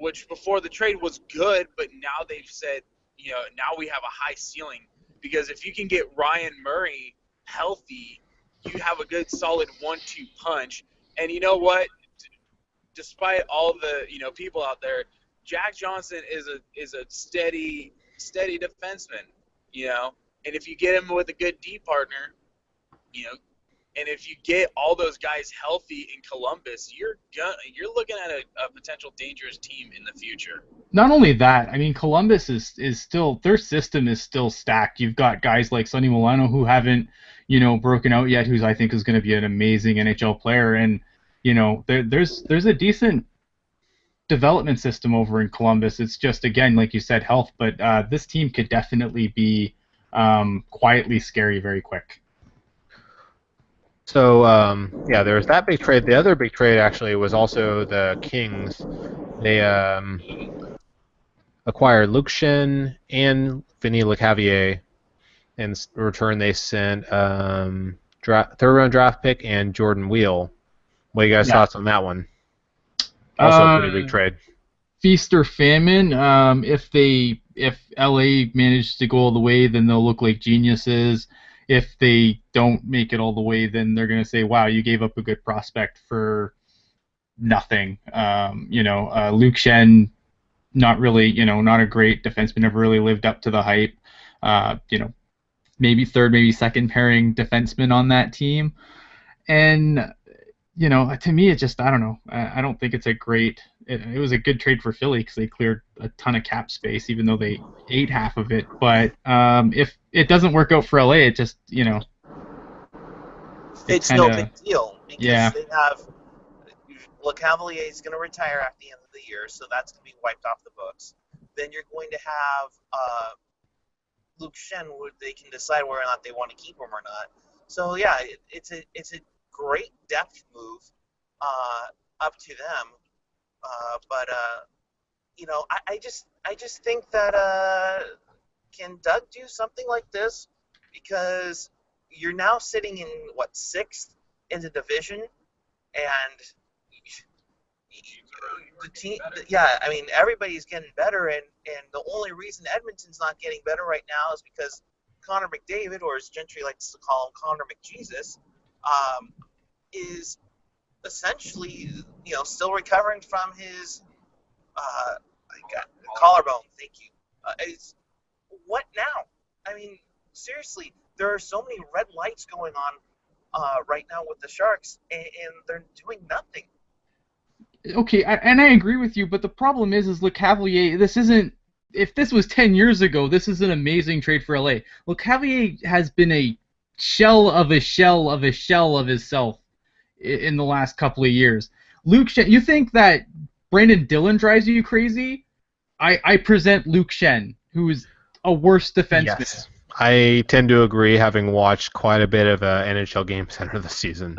[SPEAKER 5] which before the trade was good, but now they've said, now we have a high ceiling, because if you can get Ryan Murray healthy, you have a good solid 1-2 punch. And you know what? Despite all the, people out there, Jack Johnson is a steady defenseman, and if you get him with a good D partner, and if you get all those guys healthy in Columbus, you're looking at a potential dangerous team in the future.
[SPEAKER 2] Not only that, I mean, Columbus is still, their system is still stacked. You've got guys like Sonny Milano who haven't, broken out yet, who's I think is going to be an amazing NHL player, and there's a decent development system over in Columbus. It's just, again, like you said, health, but this team could definitely be quietly scary very quick.
[SPEAKER 1] So, there was that big trade. The other big trade, actually, was also the Kings. They acquired Luke Shen and Vinny Lecavalier. In return, they sent third-round draft pick and Jordan Wheel. What are you guys' thoughts on that one? Also a pretty big trade.
[SPEAKER 2] Feast or famine. If LA manages to go all the way, then they'll look like geniuses. If they don't make it all the way, then they're going to say, wow, you gave up a good prospect for nothing. Luke Shen, not really, not a great defenseman, never really lived up to the hype. Maybe third, maybe second pairing defenseman on that team. And, to me, it just, I don't know. I don't think it's a great it was a good trade for Philly because they cleared a ton of cap space, even though they ate half of it. But if it doesn't work out for LA, it just
[SPEAKER 6] It's
[SPEAKER 2] kind
[SPEAKER 6] no
[SPEAKER 2] of
[SPEAKER 6] big deal because
[SPEAKER 2] yeah.
[SPEAKER 6] they have LeCavalier is going to retire at the end of the year, so that's going to be wiped off the books. Then you're going to have Luke Shen, where they can decide whether or not they want to keep him or not. So yeah, it's a great depth move up to them. But I just think that can Doug do something like this? Because you're now sitting in what, sixth in the division, and the team, yeah, I mean everybody's getting better, and the only reason Edmonton's not getting better right now is because Connor McDavid, or as Gentry likes to call him, Connor McJesus, is essentially still recovering from his collarbone. Thank you. What now? I mean, seriously, there are so many red lights going on right now with the Sharks, and they're doing nothing.
[SPEAKER 2] Okay, and I agree with you, but the problem is Le Cavalier. This isn't. If this was 10 years ago, this is an amazing trade for LA. Le Cavalier has been a shell of a shell of a shell of himself in the last couple of years. Luke Shen, you think that Brandon Dillon drives you crazy? I present Luke Shen, who is a worse defenseman.
[SPEAKER 1] Yes, I tend to agree, having watched quite a bit of NHL Game Center this season.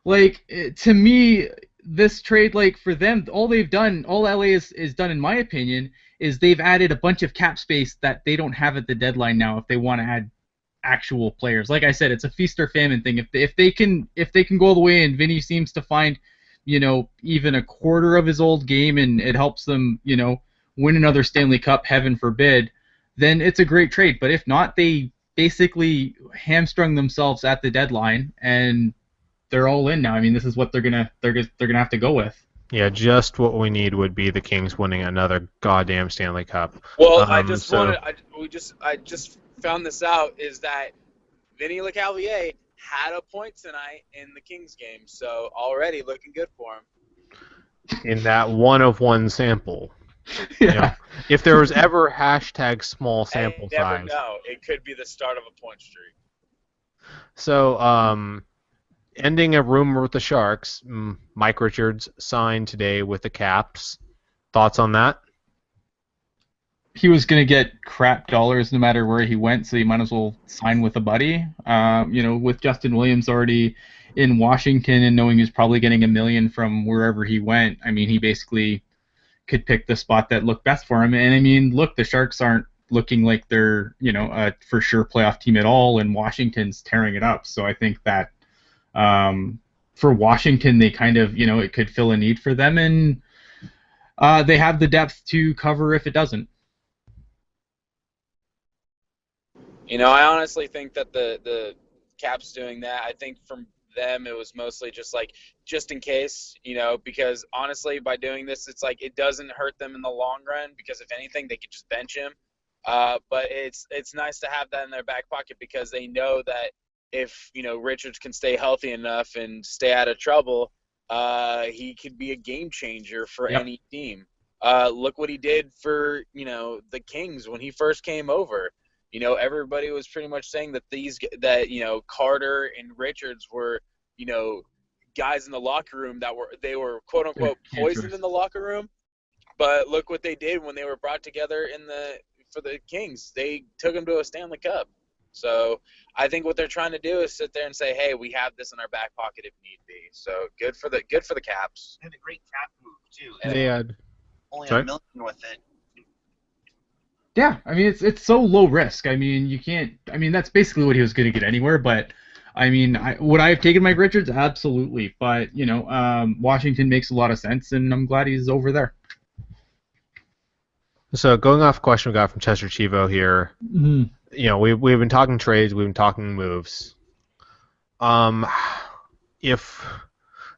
[SPEAKER 2] Like, to me, this trade, like, for them, all LA is done, in my opinion, is they've added a bunch of cap space that they don't have at the deadline now if they want to add actual players. Like I said, it's a feast or famine thing. If they can go all the way, and Vinny seems to find, even a quarter of his old game, and it helps them, win another Stanley Cup, heaven forbid, then it's a great trade. But if not, they basically hamstrung themselves at the deadline, and they're all in now. I mean, this is what they're gonna have to go with.
[SPEAKER 1] Yeah, just what we need would be the Kings winning another goddamn Stanley Cup.
[SPEAKER 5] Well, I just found this out, is that Vinny LeCavalier had a point tonight in the Kings game, so already looking good for him.
[SPEAKER 1] In that one-of-one sample.
[SPEAKER 2] Yeah.
[SPEAKER 1] If there was ever #small sample
[SPEAKER 5] I never
[SPEAKER 1] size.
[SPEAKER 5] know. It could be the start of a point streak.
[SPEAKER 1] So, ending a rumor with the Sharks, Mike Richards signed today with the Caps. Thoughts on that?
[SPEAKER 2] He was going to get crap dollars no matter where he went, so he might as well sign with a buddy. With Justin Williams already in Washington and knowing he's probably getting $1 million from wherever he went, I mean, he basically could pick the spot that looked best for him. And I mean, look, the Sharks aren't looking like they're, a for sure playoff team at all, and Washington's tearing it up. So I think that for Washington, they kind of, it could fill a need for them, and they have the depth to cover if it doesn't.
[SPEAKER 5] I honestly think that the Caps doing that, I think from them it was mostly just in case, because honestly by doing this, it's like it doesn't hurt them in the long run, because if anything they could just bench him. But it's nice to have that in their back pocket, because they know that if Richards can stay healthy enough and stay out of trouble, he could be a game changer for any team. Look what he did for the Kings when he first came over. Everybody was pretty much saying that Carter and Richards were guys in the locker room that they were quote unquote poisoned in the locker room. But look what they did when they were brought together for the Kings. They took them to a Stanley Cup. So I think what they're trying to do is sit there and say, hey, we have this in our back pocket if need be. So good for the Caps.
[SPEAKER 6] And a great cap move too.
[SPEAKER 1] They had
[SPEAKER 6] only $1 million with it.
[SPEAKER 2] Yeah, I mean it's so low risk. I mean you can't. I mean that's basically what he was going to get anywhere. But I mean, would I have taken Mike Richards? Absolutely. But Washington makes a lot of sense, and I'm glad he's over there.
[SPEAKER 1] So going off a question we got from Chester Chivo here, we've been talking trades, we've been talking moves. If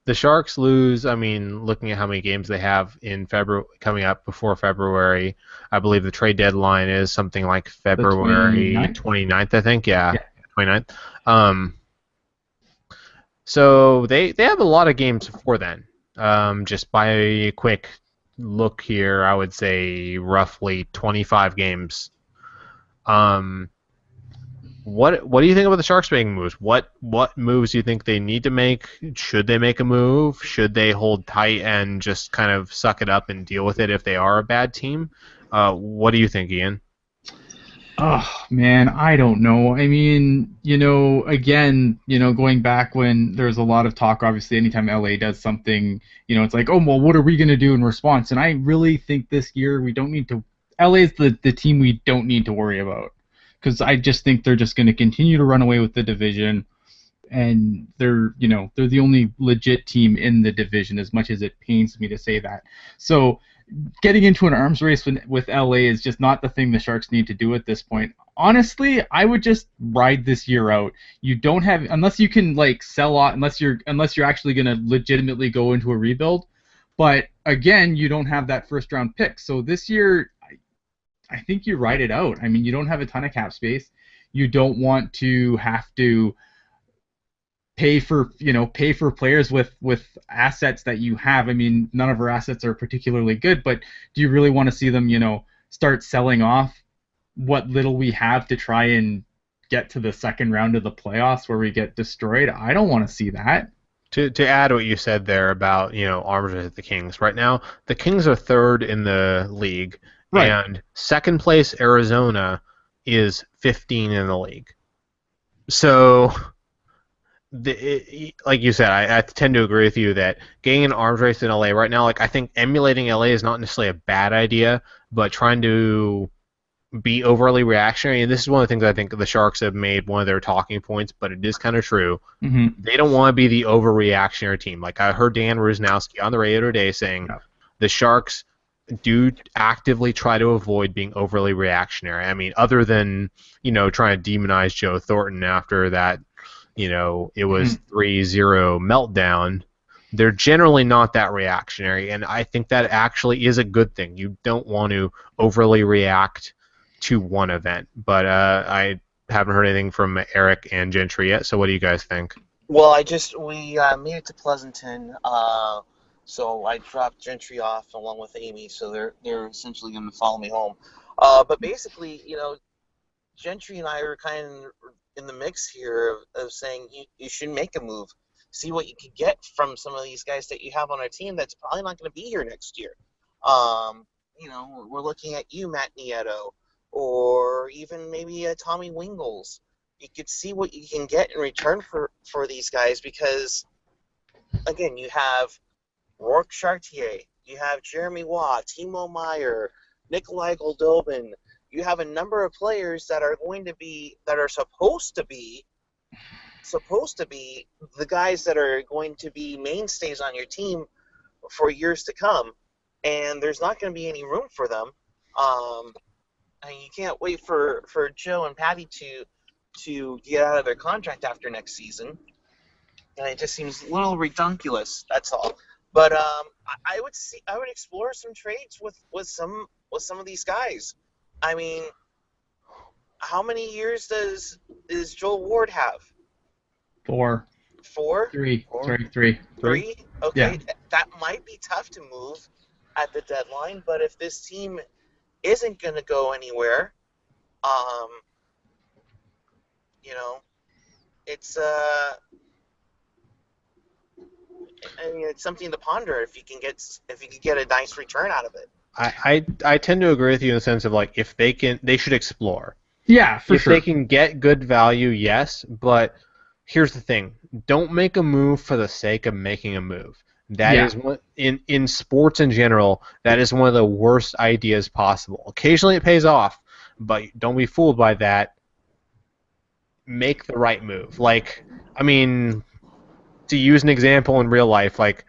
[SPEAKER 1] the Sharks lose, I mean, looking at how many games they have in February coming up before February, I believe the trade deadline is something like February 29th, I think. Yeah, 29th. So they have a lot of games before then. Just by a quick look here, I would say roughly 25 games. What do you think about the Sharks making moves? What moves do you think they need to make? Should they make a move? Should they hold tight and just kind of suck it up and deal with it if they are a bad team? What do you think, Ian?
[SPEAKER 2] Oh man, I don't know. I mean, again, going back when there was a lot of talk, obviously, anytime LA does something, it's like, oh well, what are we gonna do in response? And I really think this year we don't need to. LA is the team we don't need to worry about, because I just think they're just going to continue to run away with the division, and they're the only legit team in the division, as much as it pains me to say that. So getting into an arms race with LA is just not the thing the Sharks need to do at this point. Honestly, I would just ride this year out. You don't have, unless you can like sell off, unless you're actually going to legitimately go into a rebuild. But again, you don't have that first round pick. So this year, I think you ride it out. I mean, you don't have a ton of cap space. You don't want to have to pay for players with assets that you have. I mean, none of our assets are particularly good, but do you really want to see them, start selling off what little we have to try and get to the second round of the playoffs where we get destroyed? I don't want to see that.
[SPEAKER 1] To add what you said there about arms race at the Kings. Right now, the Kings are third in the league,
[SPEAKER 2] Right.
[SPEAKER 1] and second place Arizona is 15 in the league. So like you said, I tend to agree with you that getting an arms race in LA right now, like I think emulating LA is not necessarily a bad idea, but trying to be overly reactionary, and this is one of the things I think the Sharks have made one of their talking points, but it is kind of true.
[SPEAKER 2] Mm-hmm.
[SPEAKER 1] They don't want to be the overreactionary team. Like I heard Dan Rusnowski on the radio today saying the Sharks do actively try to avoid being overly reactionary. I mean, other than trying to demonize Joe Thornton after that. It was 3-0 meltdown. They're generally not that reactionary, and I think that actually is a good thing. You don't want to overly react to one event. But I haven't heard anything from Eric and Gentry yet, so what do you guys think?
[SPEAKER 6] Well, we made it to Pleasanton, so I dropped Gentry off along with Amy, so they're essentially going to follow me home. But basically, Gentry and I are kind of in the mix here of saying you should make a move, see what you can get from some of these guys that you have on our team that's probably not going to be here next year. We're looking at you, Matt Nieto, or even maybe Tommy Wingles. You could see what you can get in return for these guys because, again, you have Rourke Chartier, you have Jeremy Waugh, Timo Meyer, Nikolai Goldobin. You have a number of players that are supposed to be the guys that are going to be mainstays on your team for years to come, and there's not going to be any room for them. And you can't wait for Joe and Patty to get out of their contract after next season, and it just seems a little redunculous. That's all. But I would explore some trades with some of these guys. I mean, how many years does Joel Ward have?
[SPEAKER 2] 4.
[SPEAKER 6] 4?
[SPEAKER 2] 3.
[SPEAKER 1] Four?
[SPEAKER 2] Sorry, 3.
[SPEAKER 6] 3? Okay,
[SPEAKER 2] Yeah.
[SPEAKER 6] that might be tough to move at the deadline, but if this team isn't going to go anywhere, it's it's something to ponder if you can get a nice return out of it.
[SPEAKER 1] I tend to agree with you in the sense of like if they should explore.
[SPEAKER 2] Yeah, for
[SPEAKER 1] if
[SPEAKER 2] sure.
[SPEAKER 1] they can get good value, yes, but here's the thing. Don't make a move for the sake of making a move. That is what in sports in general, that is one of the worst ideas possible. Occasionally it pays off, but don't be fooled by that. Make the right move. Like, I mean, to use an example in real life, like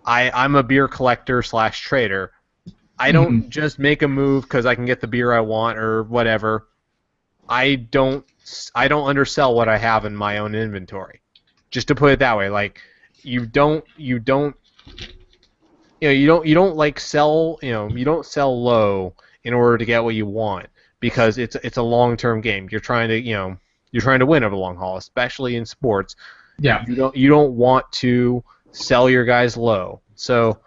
[SPEAKER 1] I'm a beer collector / trader. I don't just make a move because I can get the beer I want or whatever. I don't undersell what I have in my own inventory. Just to put it that way, like you don't like sell you don't sell low in order to get what you want because it's a long-term game. You're trying to win over the long haul, especially in sports.
[SPEAKER 2] Yeah.
[SPEAKER 1] You don't want to sell your guys low. So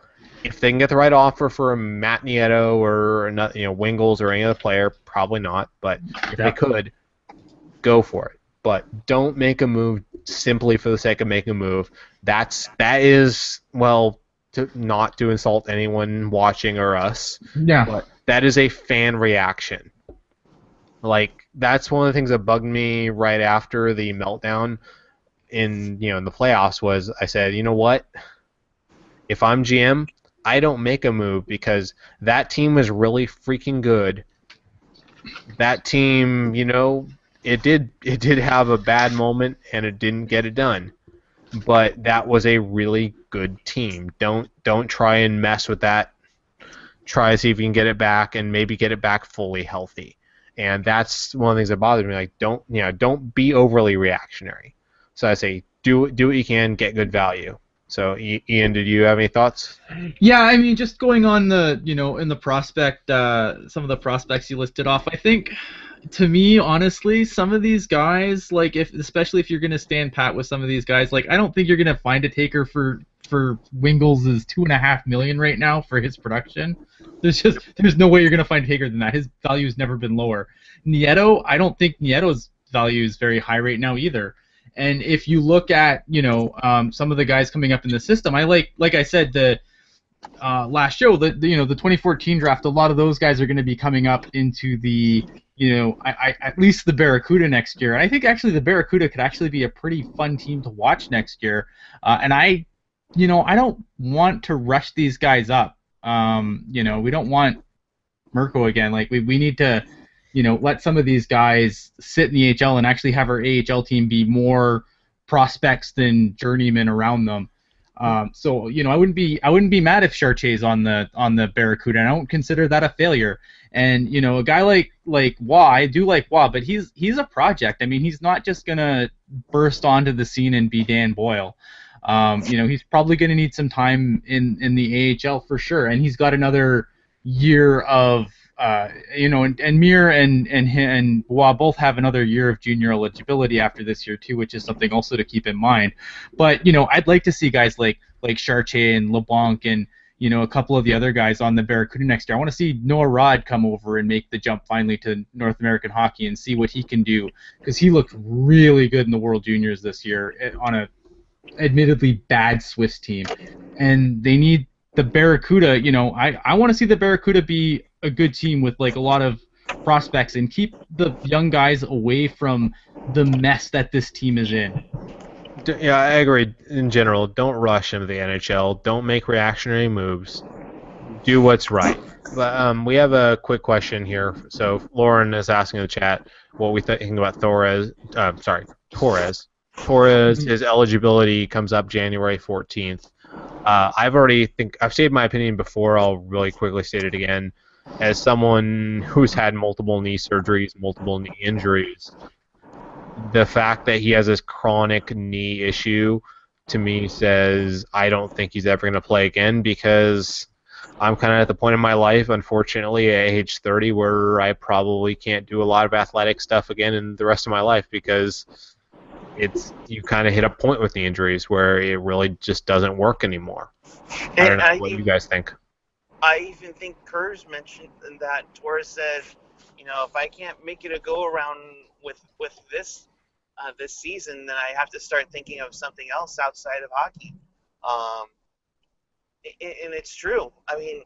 [SPEAKER 1] if they can get the right offer for a Matt Nieto or Wingles or any other player, probably not. But if they could, go for it. But don't make a move simply for the sake of making a move. That is not to insult anyone watching or us.
[SPEAKER 2] Yeah.
[SPEAKER 1] But that is a fan reaction. Like, that's one of the things that bugged me right after the meltdown in the playoffs was I said, you know what? If I'm GM, I don't make a move because that team was really freaking good. That team, it did have a bad moment and it didn't get it done. But that was a really good team. Don't try and mess with that. Try to see if you can get it back and maybe get it back fully healthy. And that's one of the things that bothers me. Like, don't be overly reactionary. So I say do what you can, get good value. So Ian, did you have any thoughts?
[SPEAKER 2] Yeah, I mean, just going on the, in the prospect, some of the prospects you listed off, I think, to me, honestly, some of these guys, like, especially if you're going to stand pat with some of these guys, like, I don't think you're going to find a taker for Wingles' $2.5 million right now for his production. There's no way you're going to find a taker than that. His value's never been lower. Nieto, I don't think Nieto's value is very high right now either. And if you look at, some of the guys coming up in the system, I like I said, the last show, the 2014 draft, a lot of those guys are going to be coming up into the, at least the Barracuda next year. And I think actually the Barracuda could actually be a pretty fun team to watch next year. And I don't want to rush these guys up. We don't want Mirko again. Like, we need to, let some of these guys sit in the AHL and actually have our AHL team be more prospects than journeymen around them. So I wouldn't be mad if Chartier's on the Barracuda, and I don't consider that a failure. And a guy like Waugh, I do like Waugh, but he's a project. I mean, he's not just gonna burst onto the scene and be Dan Boyle. He's probably gonna need some time in the AHL for sure, and he's got another year of and Mir and Waugh both have another year of junior eligibility after this year too, which is something also to keep in mind. But I'd like to see guys like Chartier and LeBlanc and a couple of the other guys on the Barracuda next year. I want to see Noah Rod come over and make the jump finally to North American hockey and see what he can do, because he looked really good in the World Juniors this year on a admittedly bad Swiss team, and they need the Barracuda. I want to see the Barracuda be a good team with like a lot of prospects and keep the young guys away from the mess that this team is in.
[SPEAKER 1] Yeah, I agree. In general, don't rush into the NHL. Don't make reactionary moves. Do what's right. But we have a quick question here. So Lauren is asking in the chat what we think about Torres. Torres, his eligibility comes up January 14th. I've stated my opinion before. I'll really quickly state it again. As someone who's had multiple knee surgeries, multiple knee injuries, the fact that he has this chronic knee issue to me says I don't think he's ever going to play again, because I'm kind of at the point in my life, unfortunately, at age 30, where I probably can't do a lot of athletic stuff again in the rest of my life, because you kind of hit a point with the injuries where it really just doesn't work anymore. I don't know. What do you guys think?
[SPEAKER 6] I even think Kurz mentioned that Torres said, if I can't make it a go-around with this season, then I have to start thinking of something else outside of hockey. And it's true. I mean,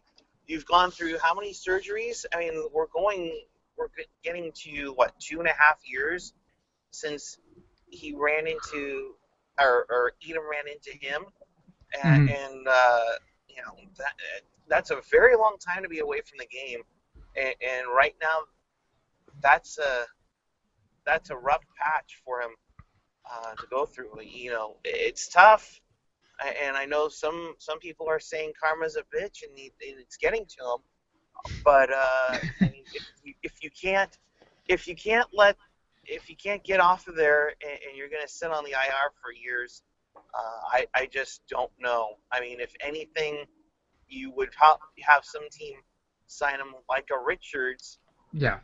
[SPEAKER 6] you've gone through how many surgeries? I mean, we're getting to, 2.5 years since he ran into, or Edom ran into him, and that's a very long time to be away from the game, and right now, that's a rough patch for him to go through. It's tough, and I know some people are saying karma's a bitch, and it's getting to him. But I mean, if you can't get off of there and you're going to sit on the IR for years, I just don't know. I mean, if anything, you would have some team sign him like a Richards.
[SPEAKER 2] Yeah.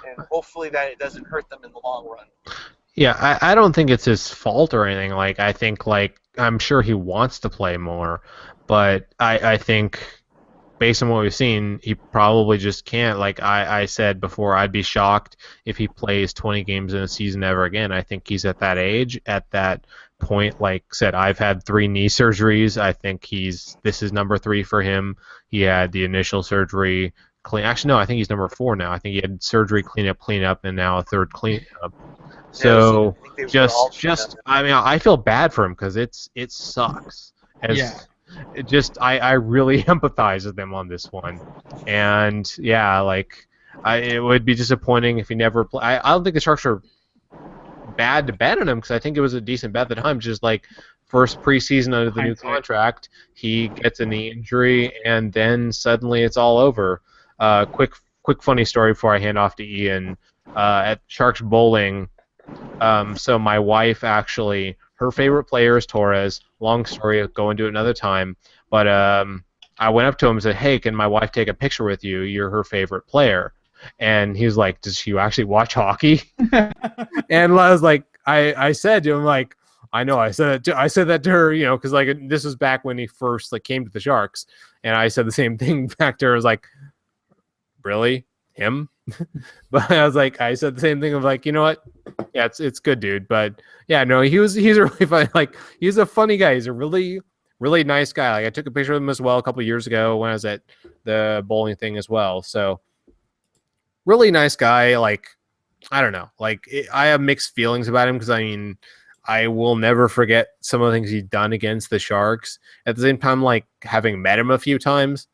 [SPEAKER 6] And hopefully that it doesn't hurt them in the long run.
[SPEAKER 1] Yeah, I don't think it's his fault or anything. Like, I think, I'm sure he wants to play more, but I think based on what we've seen, he probably just can't. Like I said before, I'd be shocked if he plays 20 games in a season ever again. I think he's at that age, at that point. Like I said, I've had 3 knee surgeries. I think this is number 3 for him. He had the initial surgery. Actually, no, I think he's number 4 now. I think he had surgery, clean up, and now a third cleanup. So
[SPEAKER 6] I think they were all
[SPEAKER 1] I mean, I feel bad for him because it sucks.
[SPEAKER 2] Yeah.
[SPEAKER 1] I really empathize with them on this one, and yeah, like it would be disappointing if he never play. I don't think the Sharks are bad to bet on him because I think it was a decent bet at the time. Just like first preseason under the new contract, he gets a knee injury, and then suddenly it's all over. Quick funny story before I hand off to Ian. At Sharks bowling, so my wife actually, her favorite player is Torres. Long story, I'll go into it another time. But I went up to him and said, "Hey, can my wife take a picture with you? You're her favorite player." And he was like, "Does she actually watch hockey?" And I was like, I said to him, like, I know, I said that to her, because like this was back when he first like came to the Sharks, and I said the same thing back to her. I was like, "Really, him?" But I said the same thing of like, you know what? Yeah, it's good, dude. But yeah, no, he's a really funny, like, he's a funny guy. He's a really, really nice guy. Like, I took a picture of him as well a couple of years ago when I was at the bowling thing as well. So really nice guy. Like, I don't know. Like, I have mixed feelings about him because I mean, I will never forget some of the things he's done against the Sharks. At the same time, like having met him a few times,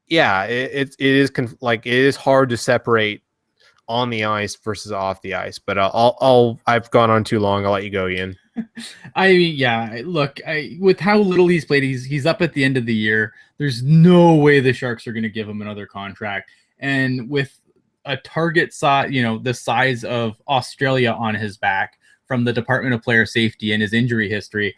[SPEAKER 1] yeah, it is hard to separate on the ice versus off the ice. But I've gone on too long. I'll let you go, Ian.
[SPEAKER 2] Look, with how little he's played, he's up at the end of the year. There's no way the Sharks are going to give him another contract, and with a target size, the size of Australia on his back from the Department of Player Safety and his injury history,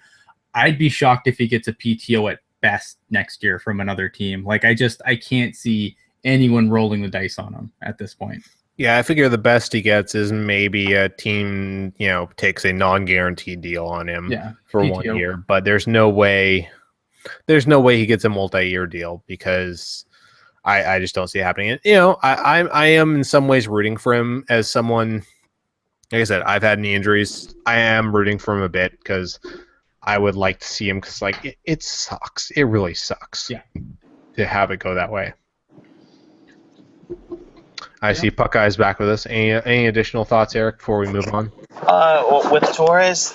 [SPEAKER 2] I'd be shocked if he gets a PTO at best next year from another team. Like, I can't see anyone rolling the dice on him at this point.
[SPEAKER 1] Yeah, I figure the best he gets is maybe a team, takes a non-guaranteed deal on him for PTO. 1 year. But there's no way he gets a multi-year deal because I just don't see it happening. And, I am in some ways rooting for him as someone. Like I said, I've had knee injuries. I am rooting for him a bit because I would like to see him because, like, it sucks. It really sucks to have it go that way. I see Puckeye's back with us. Any additional thoughts, Eric, before we move on?
[SPEAKER 6] Well, with Torres,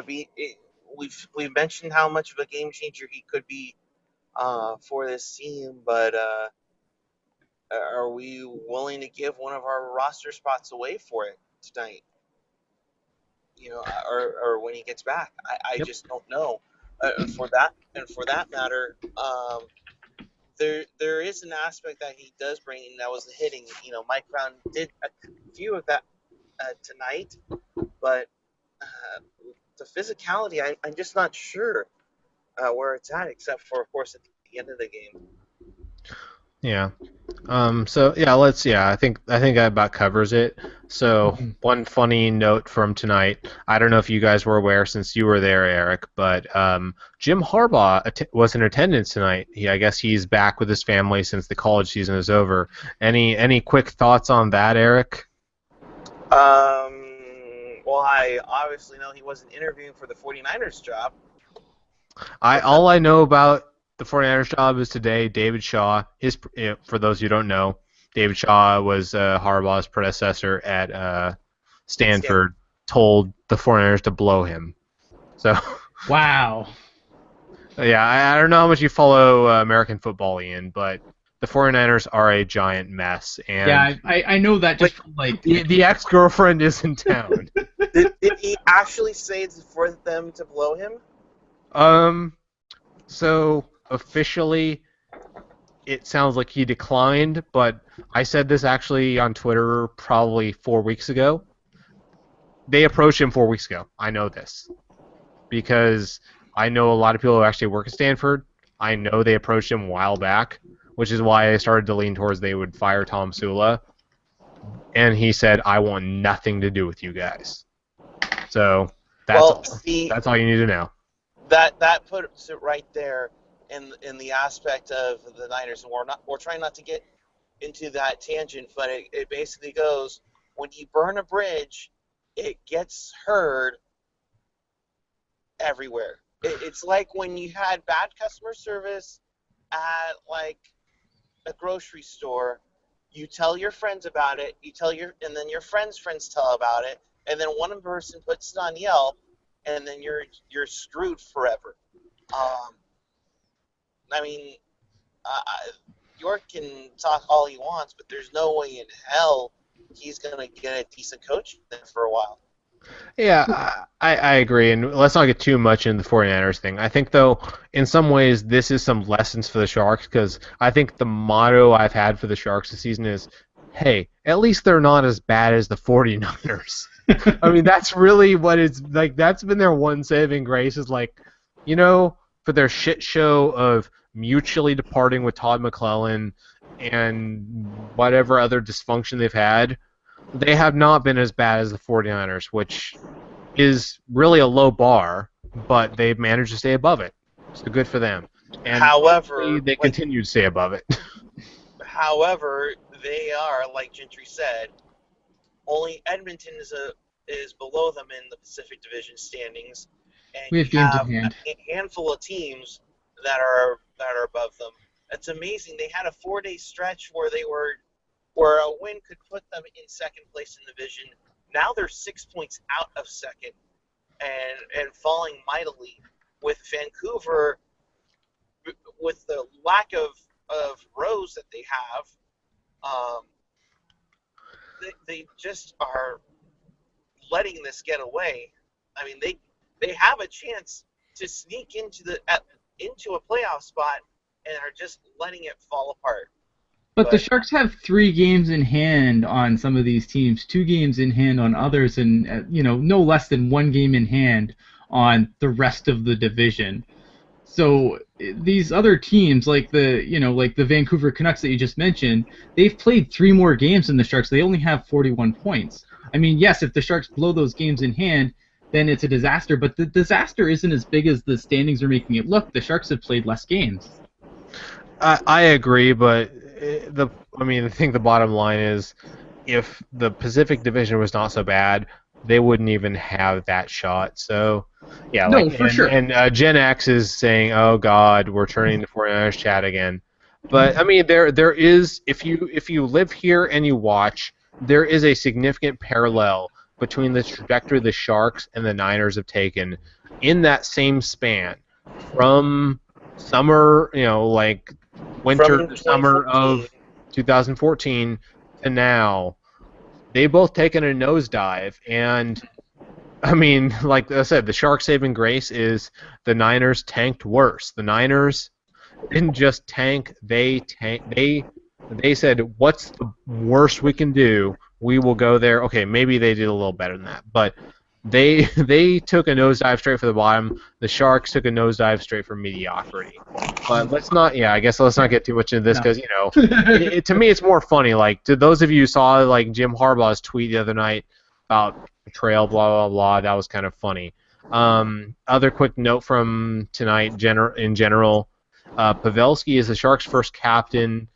[SPEAKER 6] we've mentioned how much of a game changer he could be for this team, but are we willing to give one of our roster spots away for it tonight? Or when he gets back, I just don't know. For that matter, there is an aspect that he does bring, and that was the hitting. Mike Brown did a few of that tonight, but the physicality, I'm just not sure where it's at, except for, of course, at the end of the game.
[SPEAKER 1] Yeah. So yeah, I think that about covers it. So one funny note from tonight. I don't know if you guys were aware since you were there, Eric, but Jim Harbaugh was in attendance tonight. I guess he's back with his family since the college season is over. Any quick thoughts on that, Eric?
[SPEAKER 6] Well, I obviously know he wasn't interviewing for the 49ers job.
[SPEAKER 1] All I know about the 49ers job is today, David Shaw, for those who don't know, David Shaw was Harbaugh's predecessor at Stanford, told the 49ers to blow him. So.
[SPEAKER 2] Wow.
[SPEAKER 1] Yeah, I don't know how much you follow American football, Ian, but the 49ers are a giant mess. And
[SPEAKER 2] yeah, I know that just like
[SPEAKER 1] the ex-girlfriend is in town.
[SPEAKER 6] Did he actually say it's for them to blow him?
[SPEAKER 1] So officially, it sounds like he declined, but I said this actually on Twitter probably 4 weeks ago. They approached him 4 weeks ago. I know this because I know a lot of people who actually work at Stanford. I know they approached him a while back, which is why I started to lean towards they would fire Tom Sula. And he said, "I want nothing to do with you guys." So that's all you need to know.
[SPEAKER 6] that puts it right there in the aspect of the Niners, and we're trying not to get into that tangent, but it basically goes, when you burn a bridge, it gets heard everywhere. It's like when you had bad customer service at like a grocery store. You tell your friends about it. And then your friends' friends tell about it, and then one person puts it on Yelp, and then you're screwed forever. Um, I mean, York can talk all he wants, but there's no way in hell he's gonna get a decent coach for a while.
[SPEAKER 1] Yeah, I agree, and let's not get too much into the 49ers thing. I think, though, in some ways, this is some lessons for the Sharks, because I think the motto I've had for the Sharks this season is, hey, at least they're not as bad as the 49ers. I mean, that's really what it's like. That's been their one saving grace, is like, for their shit show of mutually departing with Todd McClellan and whatever other dysfunction they've had, they have not been as bad as the 49ers, which is really a low bar, but they've managed to stay above it. So good for them. And
[SPEAKER 6] However,
[SPEAKER 1] they continue to stay above it.
[SPEAKER 6] However, they are, like Gentry said, only Edmonton is below them in the Pacific Division standings, and
[SPEAKER 2] We have
[SPEAKER 6] you
[SPEAKER 2] games
[SPEAKER 6] have
[SPEAKER 2] in hand.
[SPEAKER 6] a handful of teams that are above them. It's amazing. They had a 4-day stretch where a win could put them in second place in the division. Now they're 6 points out of second and falling mightily, with Vancouver, with the lack of rows that they have. They just are letting this get away. I mean, they have a chance to sneak into a playoff spot and are just letting it fall apart.
[SPEAKER 2] But the Sharks have 3 games in hand on some of these teams, 2 games in hand on others, and no less than 1 game in hand on the rest of the division. So these other teams, like the Vancouver Canucks that you just mentioned, they've played 3 more games than the Sharks. They only have 41 points. I mean, yes, if the Sharks blow those games in hand, then it's a disaster. But the disaster isn't as big as the standings are making it look. The Sharks have played less games.
[SPEAKER 1] I agree, but I think the bottom line is, if the Pacific Division was not so bad, they wouldn't even have that shot. So, yeah,
[SPEAKER 2] No, for sure.
[SPEAKER 1] And Gen X is saying, "Oh God, we're turning to 49ers chat again." But I mean, there is, if you live here and you watch, there is a significant parallel between the trajectory the Sharks and the Niners have taken in that same span, from summer, like winter to summer of 2014 to now. They've both taken a nosedive, and I mean, like I said, the Sharks' saving grace is the Niners tanked worse. The Niners didn't just tank; they said, "What's the worst we can do? We will go there." Okay, maybe they did a little better than that, but they took a nosedive straight for the bottom. The Sharks took a nosedive straight for mediocrity. But let's not get too much into this, because to me it's more funny. Like, to those of you who saw like Jim Harbaugh's tweet the other night about betrayal, blah blah blah, that was kind of funny. Other quick note from tonight, in general, Pavelski is the Sharks' first captain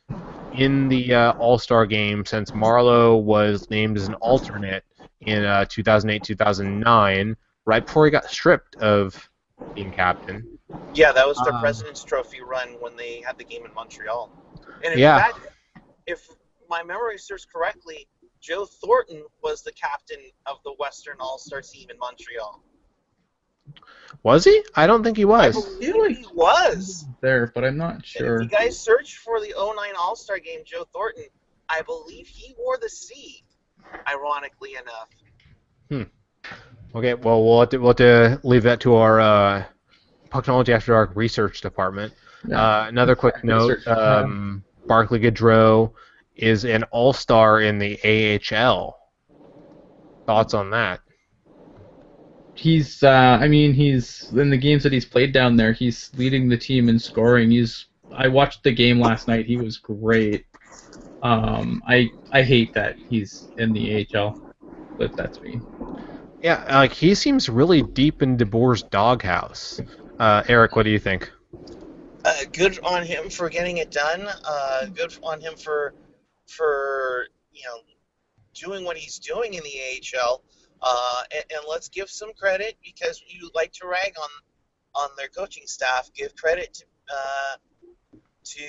[SPEAKER 1] in the All-Star game since Marlowe was named as an alternate in 2008-2009, right before he got stripped of being captain.
[SPEAKER 6] Yeah, that was their President's Trophy run when they had the game in Montreal. And in fact, if my memory serves correctly, Joe Thornton was the captain of the Western All-Star team in Montreal.
[SPEAKER 1] Was he? I don't think he was.
[SPEAKER 6] I believe he was.
[SPEAKER 2] There, but I'm not sure.
[SPEAKER 6] And if you guys search for the 2009 All-Star game, Joe Thornton, I believe he wore the C, ironically enough.
[SPEAKER 1] Okay, well, we'll have to leave that to our Pucknology After Dark research department.
[SPEAKER 2] Yeah.
[SPEAKER 1] Another quick note, Barclay Goodrow is an all-star in the AHL. Thoughts on that?
[SPEAKER 2] He's in the games that he's played down there, he's leading the team in scoring. I watched the game last night. He was great. I hate that he's in the AHL, but that's me.
[SPEAKER 1] Yeah, like, he seems really deep in DeBoer's doghouse. Eric, what do you think?
[SPEAKER 6] Good on him for getting it done. Good on him for doing what he's doing in the AHL. And let's give some credit, because you like to rag on their coaching staff. Give credit to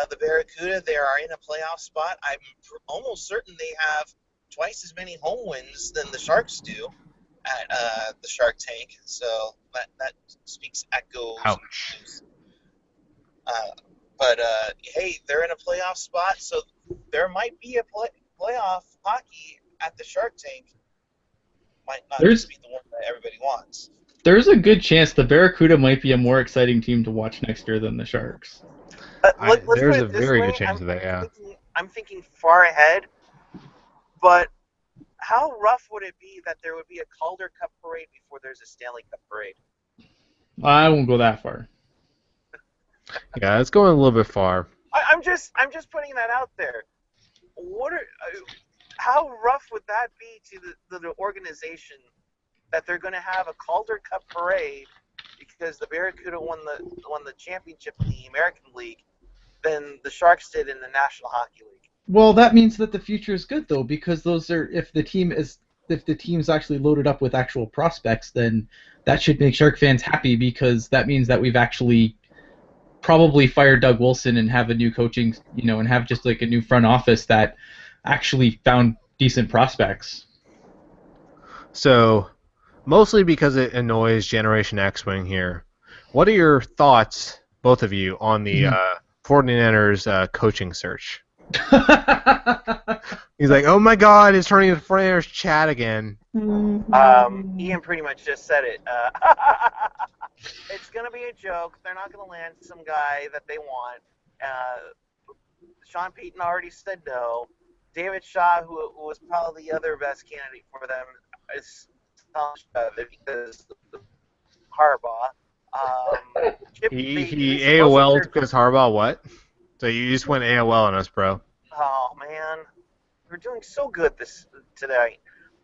[SPEAKER 6] the Barracuda. They are in a playoff spot. I'm almost certain they have twice as many home wins than the Sharks do at the Shark Tank. So that speaks echoes.
[SPEAKER 1] Ouch.
[SPEAKER 6] But hey, they're in a playoff spot, so there might be a playoff hockey at the Shark Tank. Might not just be the one that everybody wants.
[SPEAKER 2] There's a good chance the Barracuda might be a more exciting team to watch next year than the Sharks.
[SPEAKER 6] Let's
[SPEAKER 1] there's
[SPEAKER 6] put
[SPEAKER 1] a
[SPEAKER 6] it this
[SPEAKER 1] very
[SPEAKER 6] way.
[SPEAKER 1] good chance of that, yeah.
[SPEAKER 6] I'm thinking far ahead, but how rough would it be that there would be a Calder Cup parade before there's a Stanley Cup parade?
[SPEAKER 2] I won't go that far.
[SPEAKER 1] Yeah, it's going a little bit far.
[SPEAKER 6] I'm just putting that out there. How rough would that be to the organization that they're going to have a Calder Cup parade because the Barracuda won the championship in the American League than the Sharks did in the National Hockey League?
[SPEAKER 2] Well, that means that the future is good though, because if the team's actually loaded up with actual prospects, then that should make Shark fans happy, because that means that we've actually probably fired Doug Wilson and have a new coaching, and have just like a new front office that actually found decent prospects.
[SPEAKER 1] So, mostly because it annoys Generation X-Wing here, what are your thoughts, both of you, on the 49ers coaching search? He's like, oh my god, it's turning into 49ers chat again.
[SPEAKER 6] Ian pretty much just said it. It's going to be a joke. They're not going to land some guy that they want. Sean Payton already said no. David Shaw, who was probably the other best candidate for them, is because Harbaugh.
[SPEAKER 1] He AOL'd because Harbaugh what? So you just went AOL on us, bro.
[SPEAKER 6] Oh, man. We're doing so good today.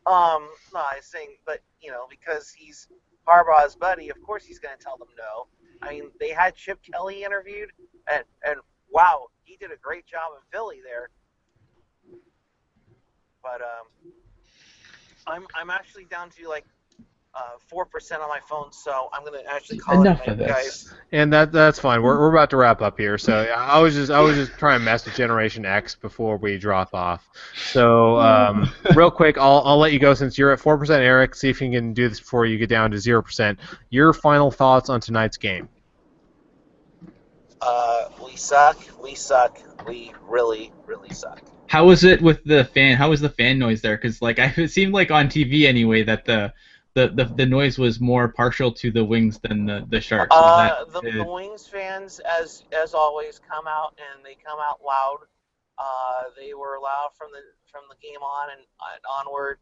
[SPEAKER 6] No, I was saying, but, because he's Harbaugh's buddy, of course he's going to tell them no. I mean, they had Chip Kelly interviewed, and wow, he did a great job in Philly there. But I'm actually down to like 4% on my phone, so I'm gonna actually call
[SPEAKER 2] Enough
[SPEAKER 6] it
[SPEAKER 2] of this.
[SPEAKER 6] guys.
[SPEAKER 1] And that's fine. We're about to wrap up here. So I was just trying to mess with Generation X before we drop off. So real quick, I'll let you go since you're at 4%, Eric. See if you can do this before you get down to 0%. Your final thoughts on tonight's game?
[SPEAKER 6] We suck. We really, really suck.
[SPEAKER 2] How was it with the fan? How was the fan noise there? Because it seemed like on TV anyway that the noise was more partial to the Wings than the Sharks.
[SPEAKER 6] The Wings fans, as always, come out, and they come out loud. They were loud from the game on and onward.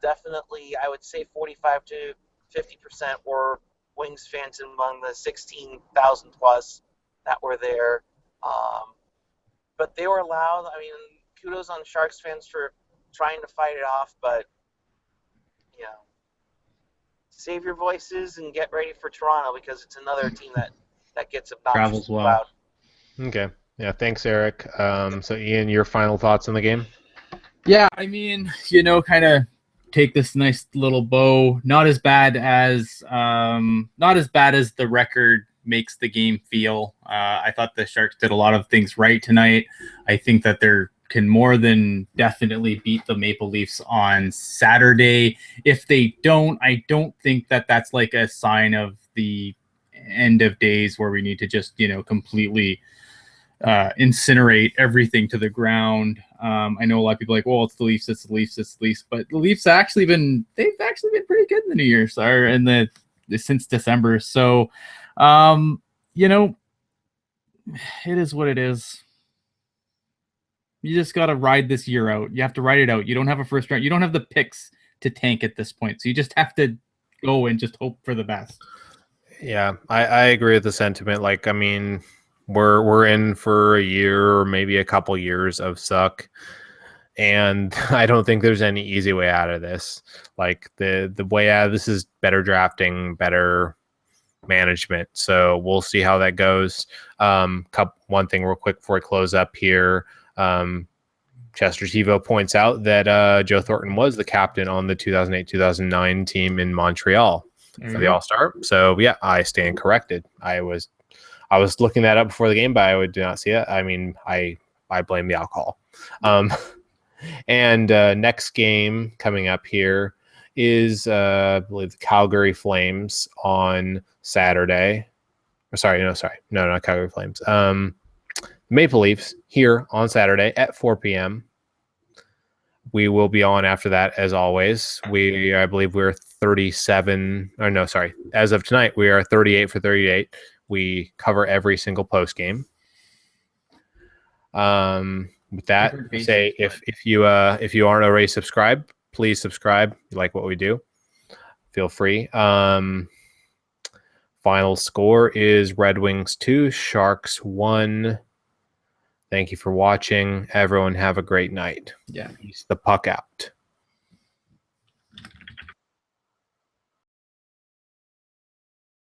[SPEAKER 6] Definitely, I would say 45 to 50% were Wings fans among the 16,000 plus that were there. But they were loud. I mean, kudos on Sharks fans for trying to fight it off, but save your voices and get ready for Toronto, because it's another team that gets obnoxiously loud.
[SPEAKER 1] Okay. Yeah, thanks, Eric. So, Ian, your final thoughts on the game?
[SPEAKER 2] Yeah, I mean, kind of take this nice little bow. Not as bad as the record makes the game feel. I thought the Sharks did a lot of things right tonight. I think that they're can more than definitely beat the Maple Leafs on Saturday. If they don't, I don't think that that's like a sign of the end of days where we need to just, completely incinerate everything to the ground. I know a lot of people are like, well, it's the Leafs, but the Leafs they've actually been pretty good in the New Year's or since December. So, it is what it is. You just got to ride this year out. You have to ride it out. You don't have a first round. You don't have the picks to tank at this point. So you just have to go and just hope for the best.
[SPEAKER 1] Yeah, I agree with the sentiment. Like, I mean, we're in for a year or maybe a couple years of suck. And I don't think there's any easy way out of this. Like, the way out of this is better drafting, better management. So we'll see how that goes. One thing real quick before we close up here. Chester Tivo points out that Joe Thornton was the captain on the 2008-2009 team in Montreal for the All-Star. So yeah, I stand corrected. I was looking that up before the game, but I did not see it. I mean, I blame the alcohol. And next game coming up here is I believe the Calgary Flames on Saturday. No, not Calgary Flames. Maple Leafs here on Saturday at 4 p.m. We will be on after that, as always. I believe we're 37. Or no, sorry. As of tonight, we are 38 for 38. We cover every single post game. With that, say if you aren't already subscribed, please subscribe. If you like what we do, feel free. Final score is Red Wings 2, Sharks 1. Thank you for watching. Everyone have a great night.
[SPEAKER 2] Yeah.
[SPEAKER 1] Peace the puck out.